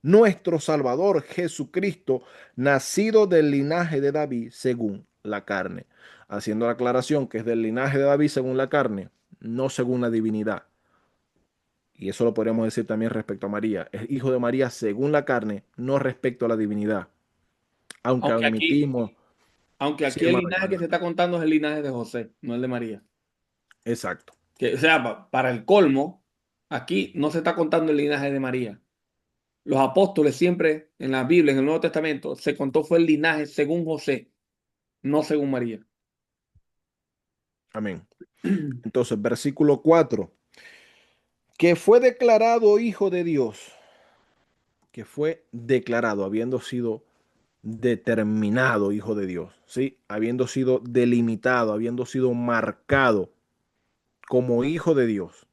nuestro Salvador Jesucristo, nacido del linaje de David según la carne. Haciendo la aclaración que es del linaje de David según la carne, no según la divinidad. Y eso lo podríamos decir también respecto a María. Es hijo de María según la carne, no respecto a la divinidad. Aunque Aunque aquí, admitimos, aunque sí, aquí el hermano, linaje que se está contando es el linaje de José, no el de María. exacto. Que, o sea, para el colmo, aquí no se está contando el linaje de María. Los apóstoles siempre en la Biblia, en el Nuevo Testamento, se contó fue el linaje según José, no según María. Amén. Entonces, versículo 4, que fue declarado hijo de Dios, que fue declarado, habiendo sido determinado hijo de Dios, ¿sí? Habiendo sido delimitado, habiendo sido marcado como hijo de Dios,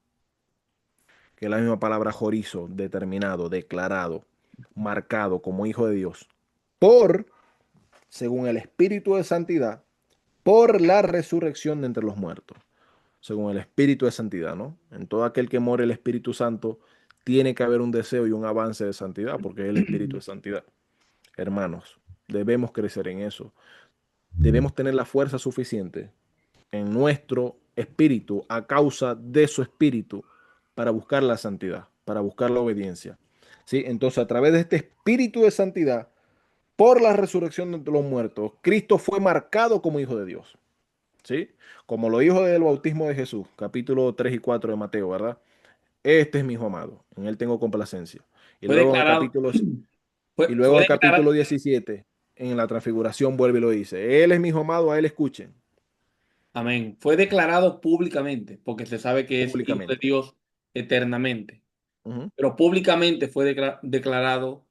que es la misma palabra jorizo, determinado, declarado, marcado como hijo de Dios, por, según el Espíritu de Santidad, por la resurrección de entre los muertos, según el Espíritu de Santidad, ¿no? En todo aquel que more el Espíritu Santo, tiene que haber un deseo y un avance de santidad, porque es el Espíritu de Santidad. Hermanos, debemos crecer en eso. Debemos tener la fuerza suficiente en nuestro espíritu a causa de su espíritu para buscar la santidad, para buscar la obediencia. ¿Sí? Entonces, a través de este espíritu de santidad, por la resurrección de entre los muertos, Cristo fue marcado como hijo de Dios. ¿Sí? Como lo dijo del bautismo de Jesús, capítulo 3 y 4 de Mateo, ¿verdad? Este es mi hijo amado, en él tengo complacencia. Y Fue luego en el declarado, capítulo, y luego fue en el capítulo declarado, 17, en la transfiguración vuelve y lo dice. Él es mi hijo amado, a él escuchen. Amén. Fue declarado públicamente, porque se sabe que es hijo de públicamente. Dios eternamente. Ujú. Pero públicamente fue declarado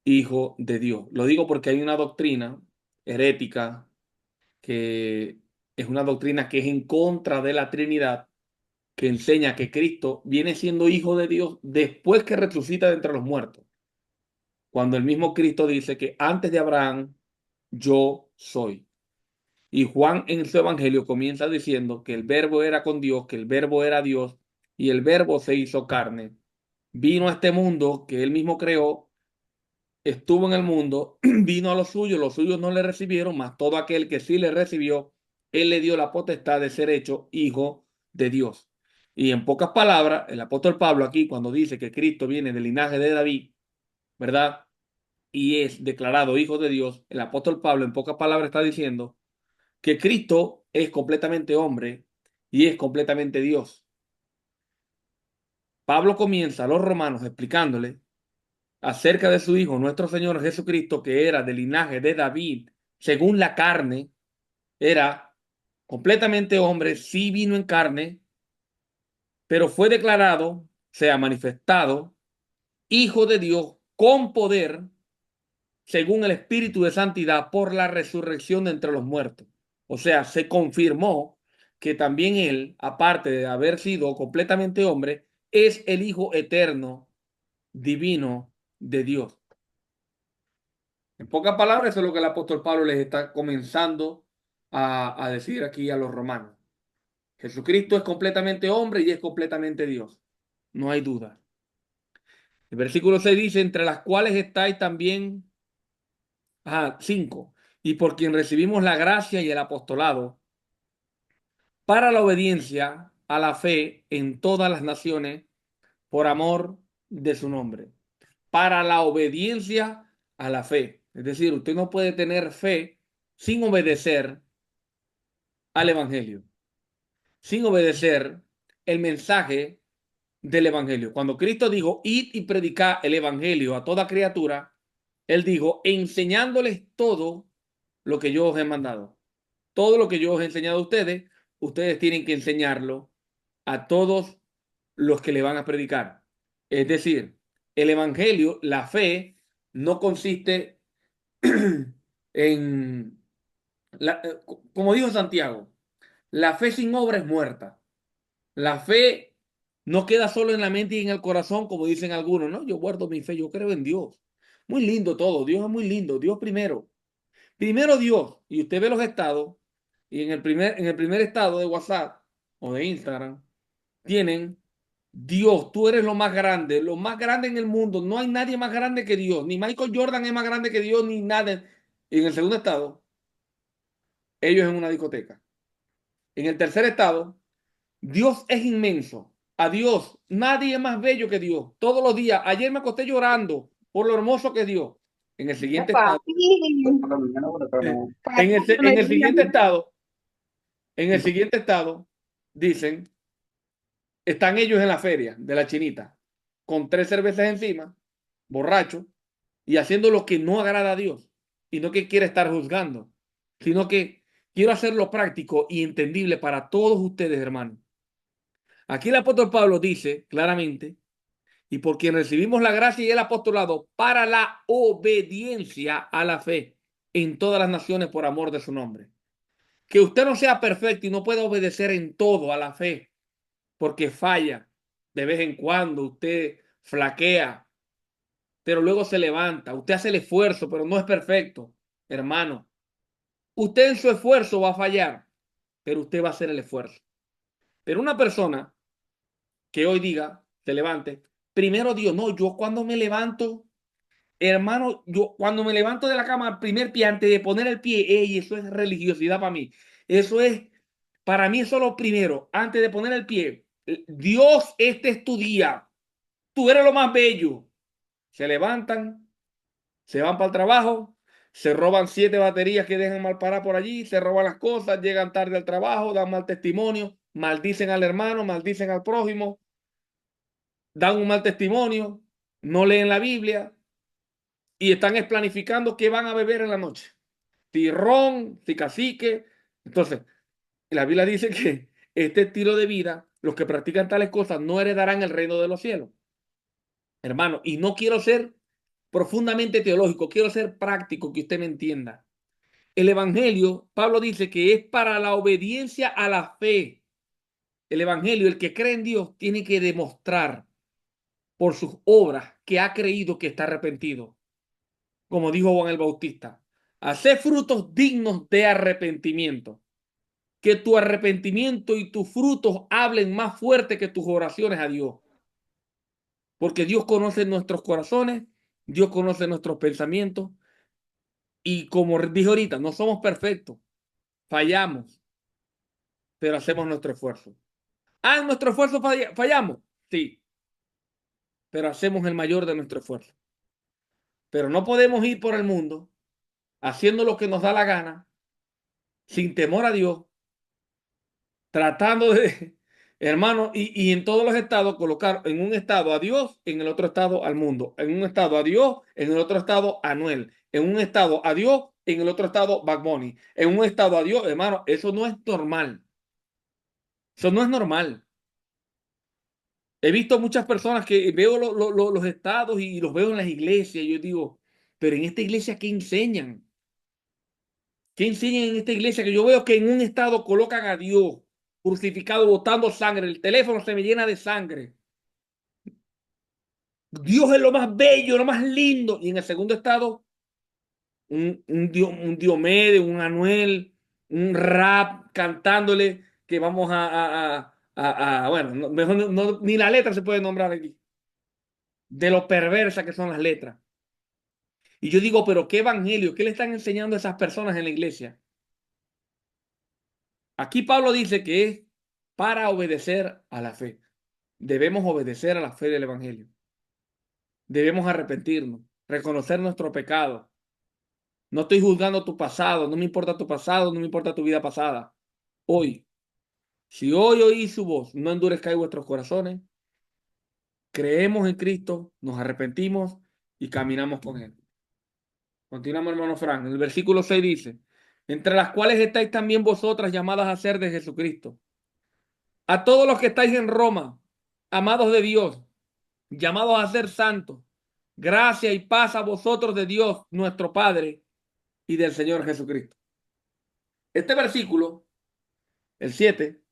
hijo de Dios. Lo digo porque hay una doctrina herética que es una doctrina que es en contra de la Trinidad, que enseña que Cristo viene siendo hijo de Dios después que resucita de entre los muertos. Cuando el mismo Cristo dice que antes de Abraham yo soy. Y Juan en su evangelio comienza diciendo que el verbo era con Dios, que el verbo era Dios y el verbo se hizo carne. Vino a este mundo que él mismo creó, estuvo en el mundo, vino a los suyos no le recibieron, mas todo aquel que sí le recibió, él le dio la potestad de ser hecho hijo de Dios. Y en pocas palabras, el apóstol Pablo aquí cuando dice que Cristo viene del linaje de David, ¿verdad? Y es declarado hijo de Dios, el apóstol Pablo en pocas palabras está diciendo que Cristo es completamente hombre y es completamente Dios. Pablo comienza a los romanos explicándole acerca de su Hijo, nuestro Señor Jesucristo, que era del linaje de David, según la carne, era completamente hombre, sí vino en carne, pero fue declarado, sea manifestado, Hijo de Dios con poder, según el Espíritu de Santidad, por la resurrección de entre los muertos. O sea, se confirmó que también él, aparte de haber sido completamente hombre, es el Hijo eterno, divino de Dios. En pocas palabras, eso es lo que el apóstol Pablo les está comenzando a decir aquí a los romanos. Jesucristo es completamente hombre y es completamente Dios. No hay duda. El versículo 6 dice, entre las cuales estáis también, 5, y por quien recibimos la gracia y el apostolado para la obediencia a la fe en todas las naciones por amor de su nombre. Para la obediencia a la fe. Es decir, usted no puede tener fe sin obedecer al Evangelio, sin obedecer el mensaje del Evangelio. Cuando Cristo dijo, id y predicad el Evangelio a toda criatura, Él dijo, enseñándoles todo lo que yo os he mandado. Todo lo que yo os he enseñado a ustedes, ustedes tienen que enseñarlo a todos los que le van a predicar. Es decir, el Evangelio, la fe, no consiste en, como dijo Santiago, la fe sin obra es muerta. La fe no queda solo en la mente y en el corazón, como dicen algunos, ¿no? Yo guardo mi fe, yo creo en Dios. Muy lindo todo, Dios es muy lindo, Dios primero. Primero Dios, y usted ve los estados, y en el primer estado de WhatsApp o de Instagram, tienen Dios, tú eres lo más grande en el mundo, no hay nadie más grande que Dios, ni Michael Jordan es más grande que Dios, ni nada. Y en el segundo estado, ellos en una discoteca. En el tercer estado, Dios es inmenso. A Dios, nadie es más bello que Dios. Todos los días, ayer me acosté llorando por lo hermoso que es Dios. En el siguiente estado, en el siguiente estado, en el siguiente estado, dicen, están ellos en la feria de la chinita, con 3 cervezas encima, borrachos, y haciendo lo que no agrada a Dios. Y no que quiere estar juzgando, sino que quiero hacerlo práctico y entendible para todos ustedes, hermanos. Aquí el apóstol Pablo dice claramente, y por quien recibimos la gracia y el apostolado para la obediencia a la fe en todas las naciones por amor de su nombre. Que usted no sea perfecto y no pueda obedecer en todo a la fe, porque falla de vez en cuando, usted flaquea, pero luego se levanta, usted hace el esfuerzo, pero no es perfecto, hermano. Usted en su esfuerzo va a fallar, pero usted va a hacer el esfuerzo. Pero una persona que hoy diga, se levante, primero Dios, no, yo cuando me levanto, hermano, yo cuando me levanto de la cama, el primer pie, antes de poner el pie, ey, eso es religiosidad para mí. Eso es, para mí eso es lo primero, antes de poner el pie. Dios, este es tu día. Tú eres lo más bello. Se levantan, se van para el trabajo, se roban 7 baterías que dejan mal paradas por allí, se roban las cosas, llegan tarde al trabajo, dan mal testimonio, maldicen al hermano, maldicen al prójimo, dan un mal testimonio, no leen la Biblia y están planificando qué van a beber en la noche. Si ron, si cacique. Entonces, La Biblia dice que este estilo de vida, los que practican tales cosas no heredarán el reino de los cielos. Hermano, y no quiero ser profundamente teológico, quiero ser práctico, que usted me entienda. El Evangelio, Pablo dice que es para la obediencia a la fe. El Evangelio, el que cree en Dios, tiene que demostrar por sus obras que ha creído, que está arrepentido. Como dijo Juan el Bautista, hacer frutos dignos de arrepentimiento. Que tu arrepentimiento y tus frutos hablen más fuerte que tus oraciones a Dios. Porque Dios conoce nuestros corazones, Dios conoce nuestros pensamientos. Y como dije ahorita, no somos perfectos, fallamos, pero hacemos nuestro esfuerzo. En nuestro esfuerzo fallamos, sí, pero hacemos el mayor de nuestro esfuerzo. Pero no podemos ir por el mundo haciendo lo que nos da la gana, sin temor a Dios, tratando de, hermano, y en todos los estados colocar en un estado a Dios, en el otro estado al mundo, en un estado a Dios, en el otro estado a Anuel, en un estado a Dios, en el otro estado Bad Bunny, en un estado a Dios, hermano, eso no es normal. Eso no es normal. He visto muchas personas que veo los estados y los veo en las iglesias y yo digo, pero en esta iglesia, ¿qué enseñan? ¿Qué enseñan en esta iglesia? Que yo veo que en un estado colocan a Dios crucificado, botando sangre. El teléfono se me llena de sangre. Dios es lo más bello, lo más lindo. Y en el segundo estado, un Diomedes, un Anuel, un rap cantándole que vamos bueno, mejor ni la letra se puede nombrar aquí, de lo perversa que son las letras. Y yo digo, pero ¿qué evangelio? ¿Qué le están enseñando a esas personas en la iglesia? Aquí Pablo dice que es para obedecer a la fe. Debemos obedecer a la fe del evangelio. Debemos arrepentirnos, reconocer nuestro pecado. No estoy juzgando tu pasado, no me importa tu pasado, no me importa tu vida pasada. Hoy, si hoy oí su voz, no endurezcáis vuestros corazones, creemos en Cristo, nos arrepentimos y caminamos con Él. Continuamos, hermano Frank. En el versículo 6 dice, entre las cuales estáis también vosotras llamadas a ser de Jesucristo. A todos los que estáis en Roma, amados de Dios, llamados a ser santos, gracia y paz a vosotros de Dios, nuestro Padre, y del Señor Jesucristo. Este versículo, el 7,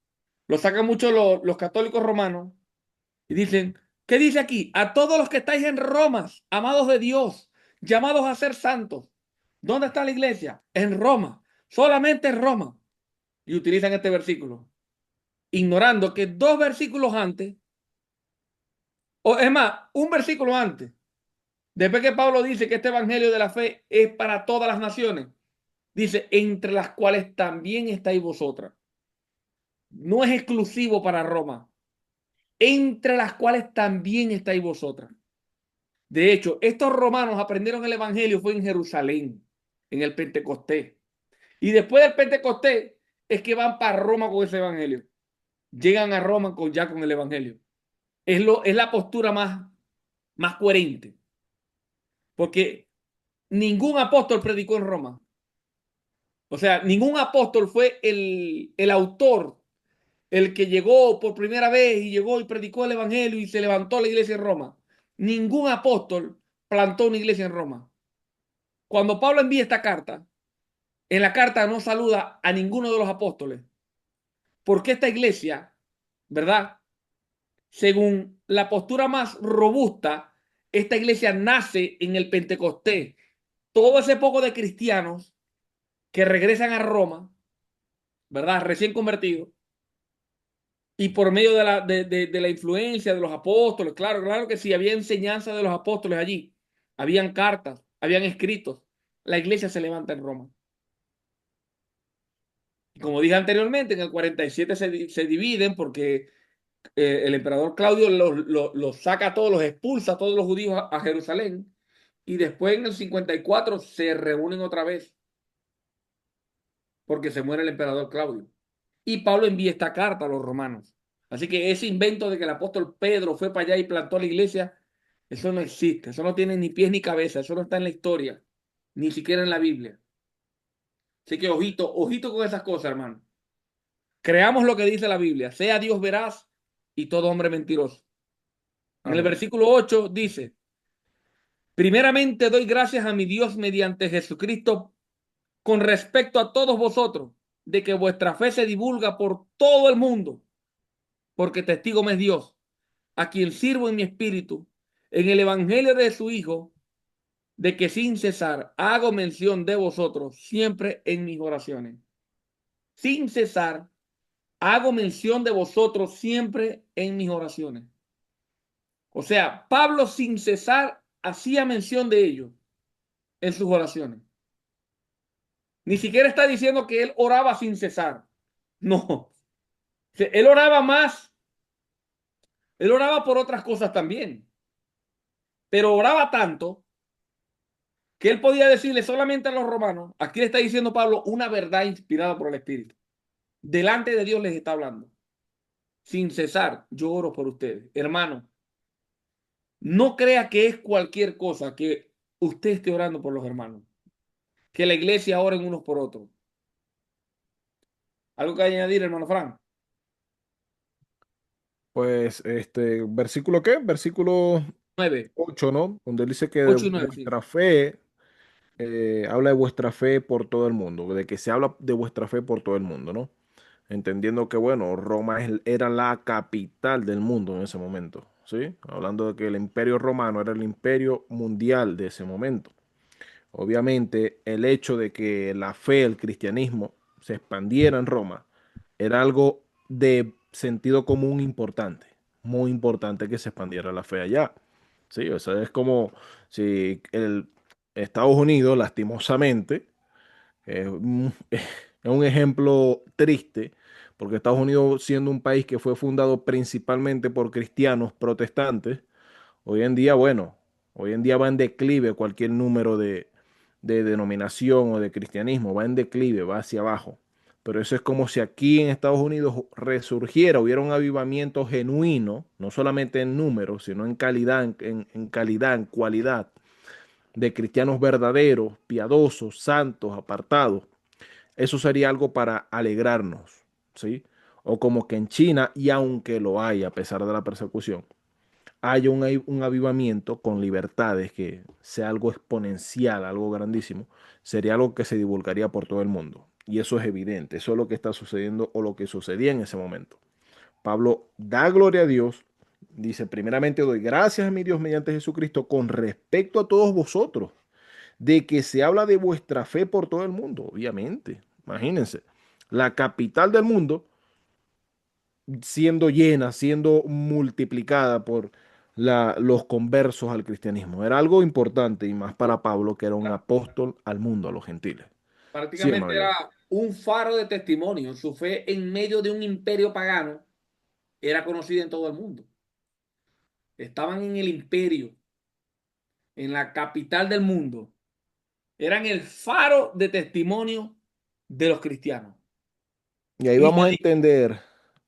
lo sacan mucho los católicos romanos y dicen, ¿qué dice aquí? A todos los que estáis en Roma, amados de Dios, llamados a ser santos. ¿Dónde está la iglesia? En Roma, solamente en Roma. Y utilizan este versículo, ignorando que dos versículos antes, o es más, un versículo antes, después que Pablo dice que este evangelio de la fe es para todas las naciones, dice, entre las cuales también estáis vosotras. No es exclusivo para Roma, entre las cuales también estáis vosotras. De hecho, estos romanos aprendieron el evangelio fue en Jerusalén, en el Pentecostés. Y después del Pentecostés es que van para Roma con ese evangelio. Llegan a Roma ya con el evangelio. Es la postura más coherente. Porque ningún apóstol predicó en Roma. O sea, ningún apóstol fue el autor, el que llegó por primera vez y llegó y predicó el evangelio y se levantó la iglesia en Roma. Ningún apóstol plantó una iglesia en Roma. Cuando Pablo envía esta carta, en la carta no saluda a ninguno de los apóstoles, porque esta iglesia, ¿verdad? Según la postura más robusta, esta iglesia nace en el Pentecostés. Todo ese poco de cristianos que regresan a Roma, ¿verdad? Recién convertidos, y por medio de la influencia de los apóstoles, claro que sí, había enseñanza de los apóstoles allí, habían cartas, habían escritos, la iglesia se levanta en Roma. Y como dije anteriormente, en el 47 se dividen porque el emperador Claudio los saca a todos, los expulsa a todos los judíos a Jerusalén, y después en el 54 se reúnen otra vez porque se muere el emperador Claudio. Y Pablo envía esta carta a los romanos. Así que ese invento de que el apóstol Pedro fue para allá y plantó la iglesia, eso no existe, eso no tiene ni pies ni cabeza, eso no está en la historia, ni siquiera en la Biblia. Así que ojito, ojito con esas cosas, hermano. Creamos lo que dice la Biblia, sea Dios veraz y todo hombre mentiroso. En el Amén. versículo 8 dice, primeramente doy gracias a mi Dios mediante Jesucristo con respecto a todos vosotros, de que vuestra fe se divulga por todo el mundo, porque testigo me es Dios, a quien sirvo en mi espíritu, en el evangelio de su Hijo, de que sin cesar hago mención de vosotros siempre en mis oraciones. Sin cesar hago mención de vosotros siempre en mis oraciones. O sea, Pablo sin cesar hacía mención de ellos en sus oraciones. Ni siquiera está diciendo que él oraba sin cesar. No, él oraba más, él oraba por otras cosas también, pero oraba tanto que él podía decirle solamente a los romanos, aquí le está diciendo Pablo una verdad inspirada por el Espíritu. Delante de Dios les está hablando. Sin cesar, yo oro por ustedes. Hermano, no crea que es cualquier cosa que usted esté orando por los hermanos, que la iglesia oren unos por otros. ¿Algo que añadir, hermano Frank? Pues, ¿versículo qué? Versículo 9, 8, ¿no? Donde dice que de 8 y 9, sí. vuestra fe, habla de vuestra fe por todo el mundo, de que se habla de vuestra fe por todo el mundo, ¿no? Entendiendo que, bueno, Roma era la capital del mundo en ese momento, ¿sí? Hablando de que el imperio romano era el imperio mundial de ese momento. Obviamente, el hecho de que la fe, el cristianismo, se expandiera en Roma, era algo de sentido común importante, muy importante que se expandiera la fe allá. Sí, o sea, es como si el Estados Unidos, lastimosamente, es un ejemplo triste, porque Estados Unidos, siendo un país que fue fundado principalmente por cristianos protestantes, hoy en día, bueno, hoy en día va en declive cualquier número de denominación o de cristianismo, va en declive, va hacia abajo. Pero eso es como si aquí en Estados Unidos resurgiera, hubiera un avivamiento genuino, no solamente en números, sino en calidad, en calidad, en cualidad, de cristianos verdaderos, piadosos, santos, apartados. Eso sería algo para alegrarnos, ¿sí? O como que en China, y aunque lo hay a pesar de la persecución, haya un avivamiento con libertades que sea algo exponencial, algo grandísimo, sería algo que se divulgaría por todo el mundo. Y eso es evidente, eso es lo que está sucediendo o lo que sucedía en ese momento. Pablo da gloria a Dios, dice, primeramente doy gracias a mi Dios mediante Jesucristo con respecto a todos vosotros, de que se habla de vuestra fe por todo el mundo, obviamente. Imagínense, la capital del mundo siendo llena, siendo multiplicada por los conversos al cristianismo. Era algo importante y más para Pablo, que era un apóstol al mundo, a los gentiles. Sí, hermano Prácticamente John. era un faro de testimonio. Su fe en medio de un imperio pagano era conocida en todo el mundo. Estaban en el imperio, en la capital del mundo. Eran el faro de testimonio de los cristianos. Y ahí Y vamos a entender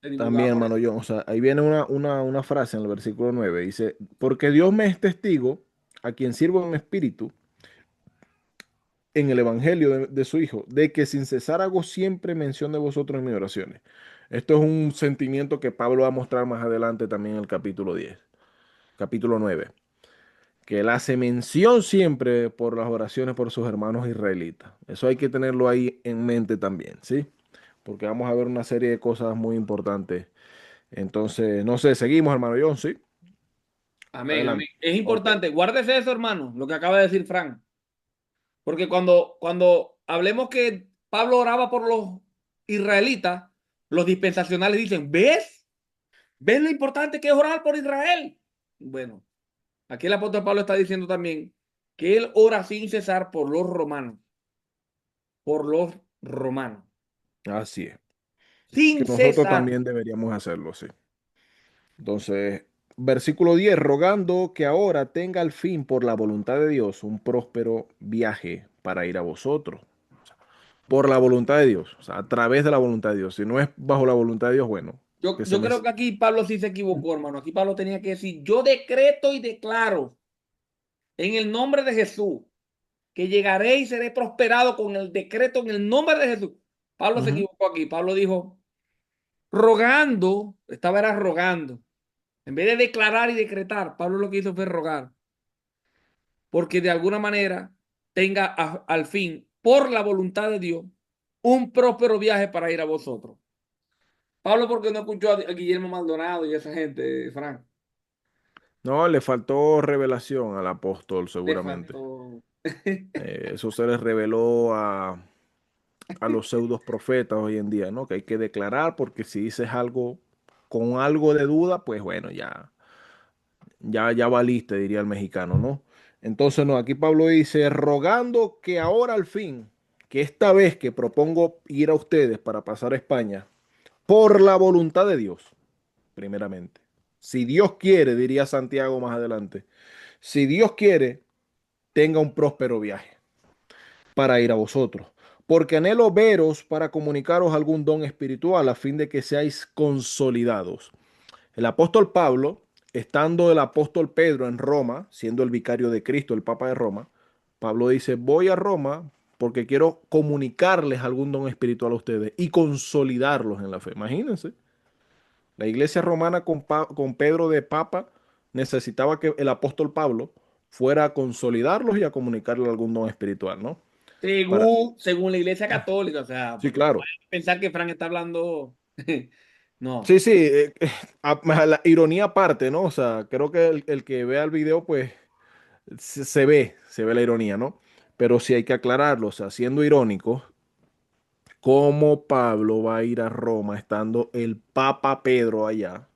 se divulgaba también, por hermano eso. John, o sea, ahí viene una frase en el versículo 9, dice, porque Dios me es testigo, a quien sirvo en espíritu, en el evangelio de su Hijo, de que sin cesar hago siempre mención de vosotros en mis oraciones. Esto es un sentimiento que Pablo va a mostrar más adelante también en el capítulo 10, capítulo 9, que él hace mención siempre por las oraciones por sus hermanos israelitas. Eso hay que tenerlo ahí en mente también, ¿sí? Porque vamos a ver una serie de cosas muy importantes. Entonces, no sé, seguimos, hermano John, ¿sí? Amén, amén. Adelante. Es Ok. importante, guárdese eso, hermano, lo que acaba de decir Frank. Porque cuando hablemos que Pablo oraba por los israelitas, los dispensacionales dicen, ¿ves? ¿Ves lo importante que es orar por Israel? Bueno, aquí el apóstol Pablo está diciendo también que él ora sin cesar por los romanos, Así es. Que sin nosotros cesar. también deberíamos hacerlo, sí. Entonces, versículo 10, rogando que ahora tenga al fin por la voluntad de Dios un próspero viaje para ir a vosotros. Por la voluntad de Dios, o sea, a través de la voluntad de Dios. Si no es bajo la voluntad de Dios, bueno, Yo, que se yo me... creo que aquí Pablo sí se equivocó, hermano. Aquí Pablo tenía que decir, yo decreto y declaro en el nombre de Jesús que llegaré y seré prosperado con el decreto en el nombre de Jesús. Pablo se Ujú. equivocó aquí. Pablo dijo, rogando, estaba era rogando. En vez de declarar y decretar, Pablo lo que hizo fue rogar, porque de alguna manera tenga al fin, por la voluntad de Dios, un próspero viaje para ir a vosotros. Pablo, porque no escuchó a Guillermo Maldonado y esa gente, Frank. No, le faltó revelación al apóstol Le seguramente. faltó. Eso se les reveló a los pseudos profetas hoy en día, ¿no? Que hay que declarar porque si dices algo con algo de duda, pues bueno, ya valiste, diría el mexicano, ¿no? Entonces, no, aquí Pablo dice, rogando que ahora al fin, que esta vez que propongo ir a ustedes para pasar a España, por la voluntad de Dios, primeramente. Si Dios quiere, diría Santiago más adelante, si Dios quiere, tenga un próspero viaje para ir a vosotros, porque anhelo veros para comunicaros algún don espiritual a fin de que seáis consolidados. El apóstol Pablo, estando el apóstol Pedro en Roma, siendo el vicario de Cristo, el Papa de Roma, Pablo dice, voy a Roma porque quiero comunicarles algún don espiritual a ustedes y consolidarlos en la fe. Imagínense, la iglesia romana con Pedro de Papa necesitaba que el apóstol Pablo fuera a consolidarlos y a comunicarles algún don espiritual, ¿no? Para, Según la Iglesia Católica, o sea, sí, porque no claro. vayan a pensar que Frank está hablando. No. Sí, sí, la ironía aparte, ¿no? O sea, creo que el que vea el video, pues se ve la ironía, ¿no? Pero sí hay que aclararlo, o sea, siendo irónico, ¿cómo Pablo va a ir a Roma estando el Papa Pedro allá?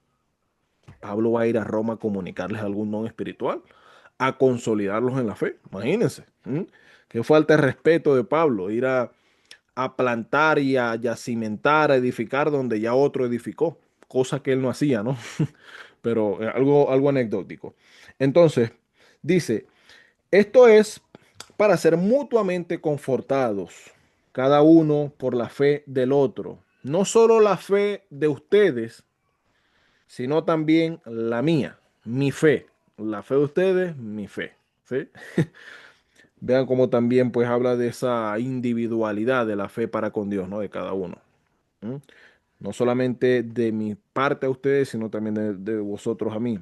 Pablo va a ir a Roma a comunicarles algún don espiritual, a consolidarlos en la fe, imagínense. ¿M? Qué falta de respeto de Pablo, ir a plantar y a cimentar, a edificar donde ya otro edificó, cosa que él no hacía, ¿no? Pero algo anecdótico. Entonces, dice, esto es para ser mutuamente confortados, cada uno por la fe del otro. No solo la fe de ustedes, sino también la mía, mi fe. La fe de ustedes, mi fe. ¿Sí? Vean cómo también pues habla de esa individualidad de la fe para con Dios, ¿no? De cada uno. ¿Mm? No solamente de mi parte a ustedes, sino también de vosotros a mí.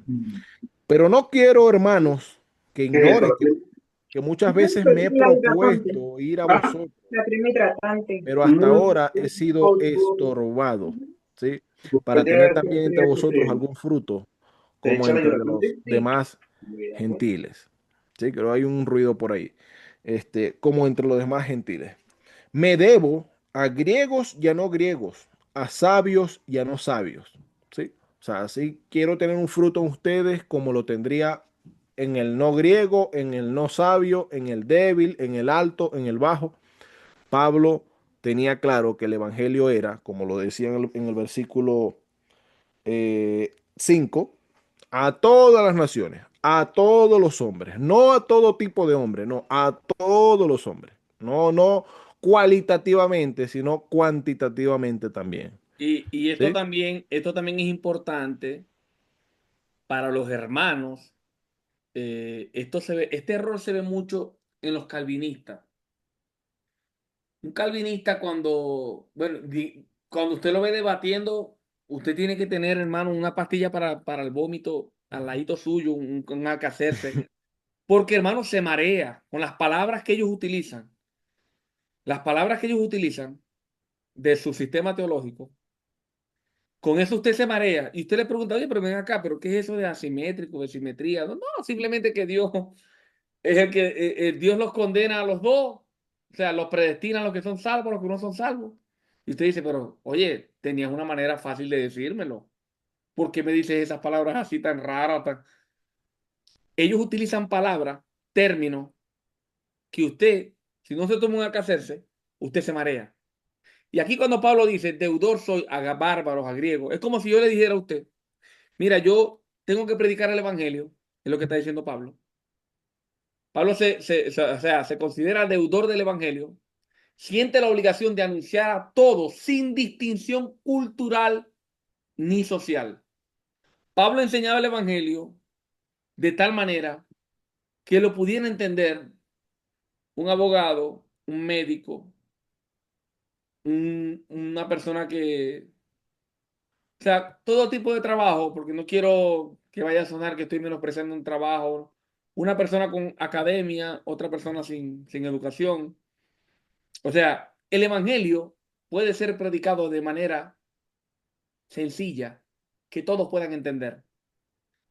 Pero no quiero, hermanos, que ¿Qué es eso? ignoren que muchas veces me he La hidratante. propuesto ir a Ah, vosotros, la crema hidratante. pero hasta ahora he sido estorbado, ¿sí? Para tener también entre vosotros algún fruto, ¿Te como echa la entre de los hidratante? Sí. demás gentiles. Sí, creo hay un ruido por ahí. Como entre los demás gentiles. Me debo a griegos y a no griegos, a sabios y a no sabios. ¿Sí? O sea, sí quiero tener un fruto en ustedes como lo tendría en el no griego, en el no sabio, en el débil, en el alto, en el bajo. Pablo tenía claro que el evangelio era, como lo decía en el versículo 5, a todas las naciones, a todos los hombres, no a todo tipo de hombre, no, a todos los hombres. No, no cualitativamente, sino cuantitativamente también. Y ¿Sí? esto también es importante para los hermanos. Este error se ve mucho en los calvinistas. Un calvinista cuando, bueno, cuando usted lo ve debatiendo, usted tiene que tener, hermano, una pastilla para el vómito al ladito suyo, un Alcacerse, porque, hermano, se marea con las palabras que ellos utilizan. Las palabras que ellos utilizan de su sistema teológico. Con eso usted se marea y usted le pregunta, oye, pero ven acá, ¿pero qué es eso de asimétrico, de simetría? No, no, simplemente que Dios es el que Dios los condena a los dos, o sea, los predestina a los que son salvos, a los que no son salvos. Y usted dice, pero oye, tenías una manera fácil de decírmelo. ¿Por qué me dices esas palabras así tan raras? Ellos utilizan palabras, términos, que usted, si no se toma un hacerse, usted se marea. Y aquí cuando Pablo dice, deudor soy a bárbaros, a griegos, es como si yo le dijera a usted, mira, yo tengo que predicar el evangelio, es lo que está diciendo Pablo. Pablo o sea, se considera deudor del evangelio, siente la obligación de anunciar a todos sin distinción cultural ni social. Pablo enseñaba el evangelio de tal manera que lo pudiera entender un abogado, un médico, una persona que O sea, todo tipo de trabajo, porque no quiero que vaya a sonar que estoy menospreciando un trabajo. Una persona con academia, otra persona sin educación. O sea, el evangelio puede ser predicado de manera sencilla, que todos puedan entender.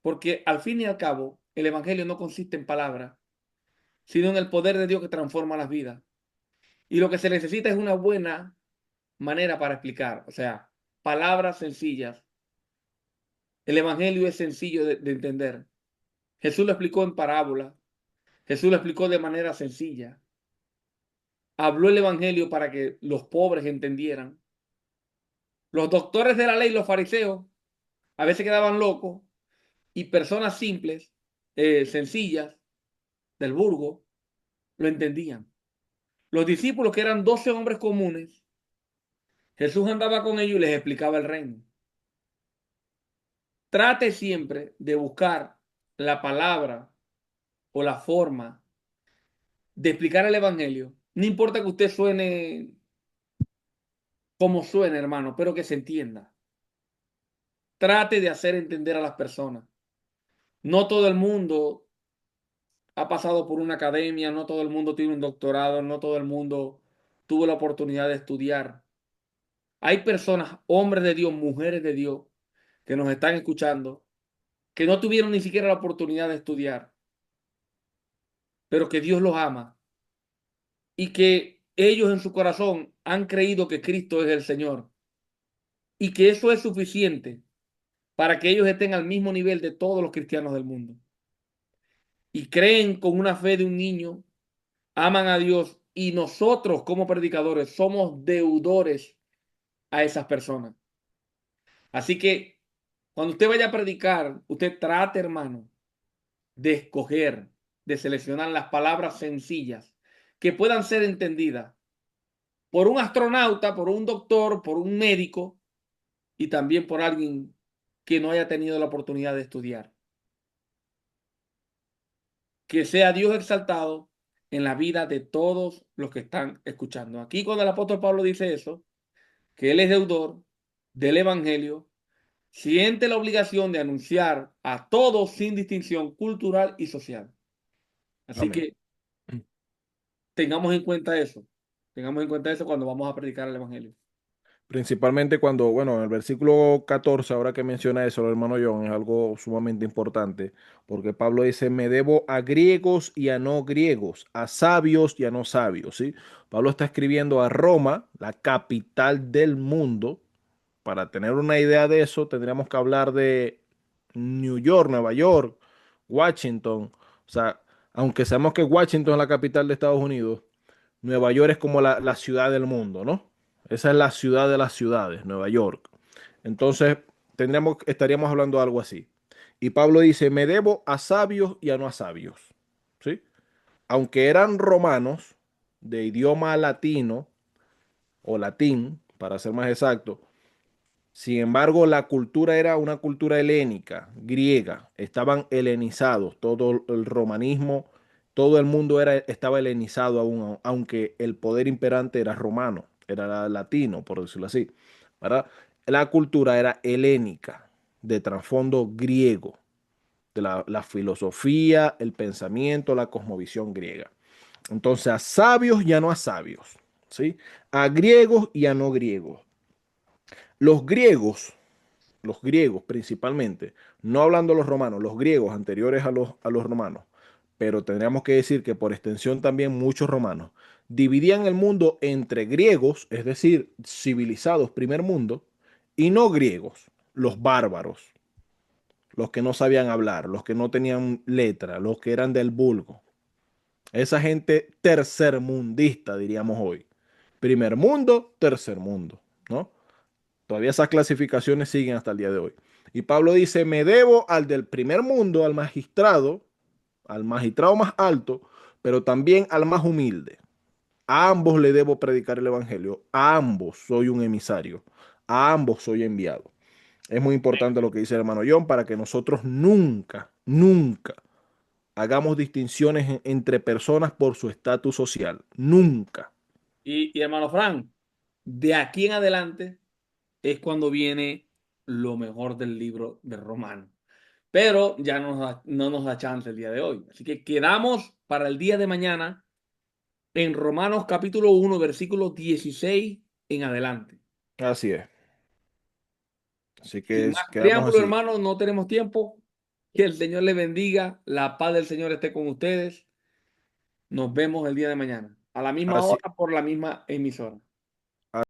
Porque al fin y al cabo, el evangelio no consiste en palabras, sino en el poder de Dios que transforma las vidas. Y lo que se necesita es una buena manera para explicar. O sea, palabras sencillas. El evangelio es sencillo de entender. Jesús lo explicó en parábola. Jesús lo explicó de manera sencilla. Habló el evangelio para que los pobres entendieran. Los doctores de la ley, los fariseos, a veces quedaban locos y personas simples, sencillas, del burgo, lo entendían. Los discípulos, que eran 12 hombres comunes, Jesús andaba con ellos y les explicaba el reino. Trate siempre de buscar la palabra o la forma de explicar el evangelio. No importa que usted suene como suene, hermano, pero que se entienda. Trate de hacer entender a las personas. No todo el mundo ha pasado por una academia, no todo el mundo tiene un doctorado, no todo el mundo tuvo la oportunidad de estudiar. Hay personas, hombres de Dios, mujeres de Dios, que nos están escuchando, que no tuvieron ni siquiera la oportunidad de estudiar, pero que Dios los ama y que ellos en su corazón han creído que Cristo es el Señor y que eso es suficiente para que ellos estén al mismo nivel de todos los cristianos del mundo. Y creen con una fe de un niño, aman a Dios y nosotros como predicadores somos deudores a esas personas. Así que cuando usted vaya a predicar, usted trate, hermano, de escoger, de seleccionar las palabras sencillas que puedan ser entendidas por un astronauta, por un doctor, por un médico y también por alguien que no haya tenido la oportunidad de estudiar. Que sea Dios exaltado en la vida de todos los que están escuchando. Aquí cuando el apóstol Pablo dice eso, que él es deudor del evangelio, siente la obligación de anunciar a todos sin distinción cultural y social. Así Amén. que tengamos en cuenta eso. Tengamos en cuenta eso cuando vamos a predicar el evangelio. Principalmente cuando, bueno, en el versículo 14, ahora que menciona eso, el hermano John, es algo sumamente importante, porque Pablo dice, me debo a griegos y a no griegos, a sabios y a no sabios, ¿sí? Pablo está escribiendo a Roma, la capital del mundo. Para tener una idea de eso, tendríamos que hablar de New York, Nueva York, Washington. O sea, aunque sabemos que Washington es la capital de Estados Unidos, Nueva York es como la ciudad del mundo, ¿no? Esa es la ciudad de las ciudades, Nueva York. Entonces, estaríamos hablando de algo así. Y Pablo dice, me debo a sabios y a no a sabios. ¿Sí? Aunque eran romanos, de idioma latino o latín, para ser más exacto, sin embargo, la cultura era una cultura helénica, griega. Estaban helenizados. Todo el romanismo, todo el mundo estaba helenizado aún, aunque el poder imperante era romano, era latino, por decirlo así. ¿Verdad? La cultura era helénica, de trasfondo griego, de la filosofía, el pensamiento, la cosmovisión griega. Entonces, a sabios y a no a sabios, ¿sí? A griegos y a no griegos. Los griegos los griegos principalmente, no hablando de los romanos, los griegos anteriores a los romanos, pero tendríamos que decir que por extensión también muchos romanos, dividían el mundo entre griegos, es decir, civilizados, primer mundo, y no griegos, los bárbaros, los que no sabían hablar, los que no tenían letra, los que eran del vulgo. Esa gente tercermundista, diríamos hoy. Primer mundo, tercer mundo, ¿no? Todavía esas clasificaciones siguen hasta el día de hoy. Y Pablo dice, me debo al del primer mundo, al magistrado más alto, pero también al más humilde. A ambos le debo predicar el evangelio. A ambos soy un emisario. A ambos soy enviado. Es muy importante lo que dice el hermano John para que nosotros nunca, nunca hagamos distinciones entre personas por su estatus social. Nunca. Y hermano Frank, de aquí en adelante es cuando viene lo mejor del libro de Romanos. Pero ya no nos da chance el día de hoy. Así que quedamos para el día de mañana en Romanos capítulo 1, versículo 16 en adelante. Así es. Así Sin que más quedamos preámbulo, así. hermanos, no tenemos tiempo. Que el Señor les bendiga. La paz del Señor esté con ustedes. Nos vemos el día de mañana. A la misma Así, hora por la misma emisora.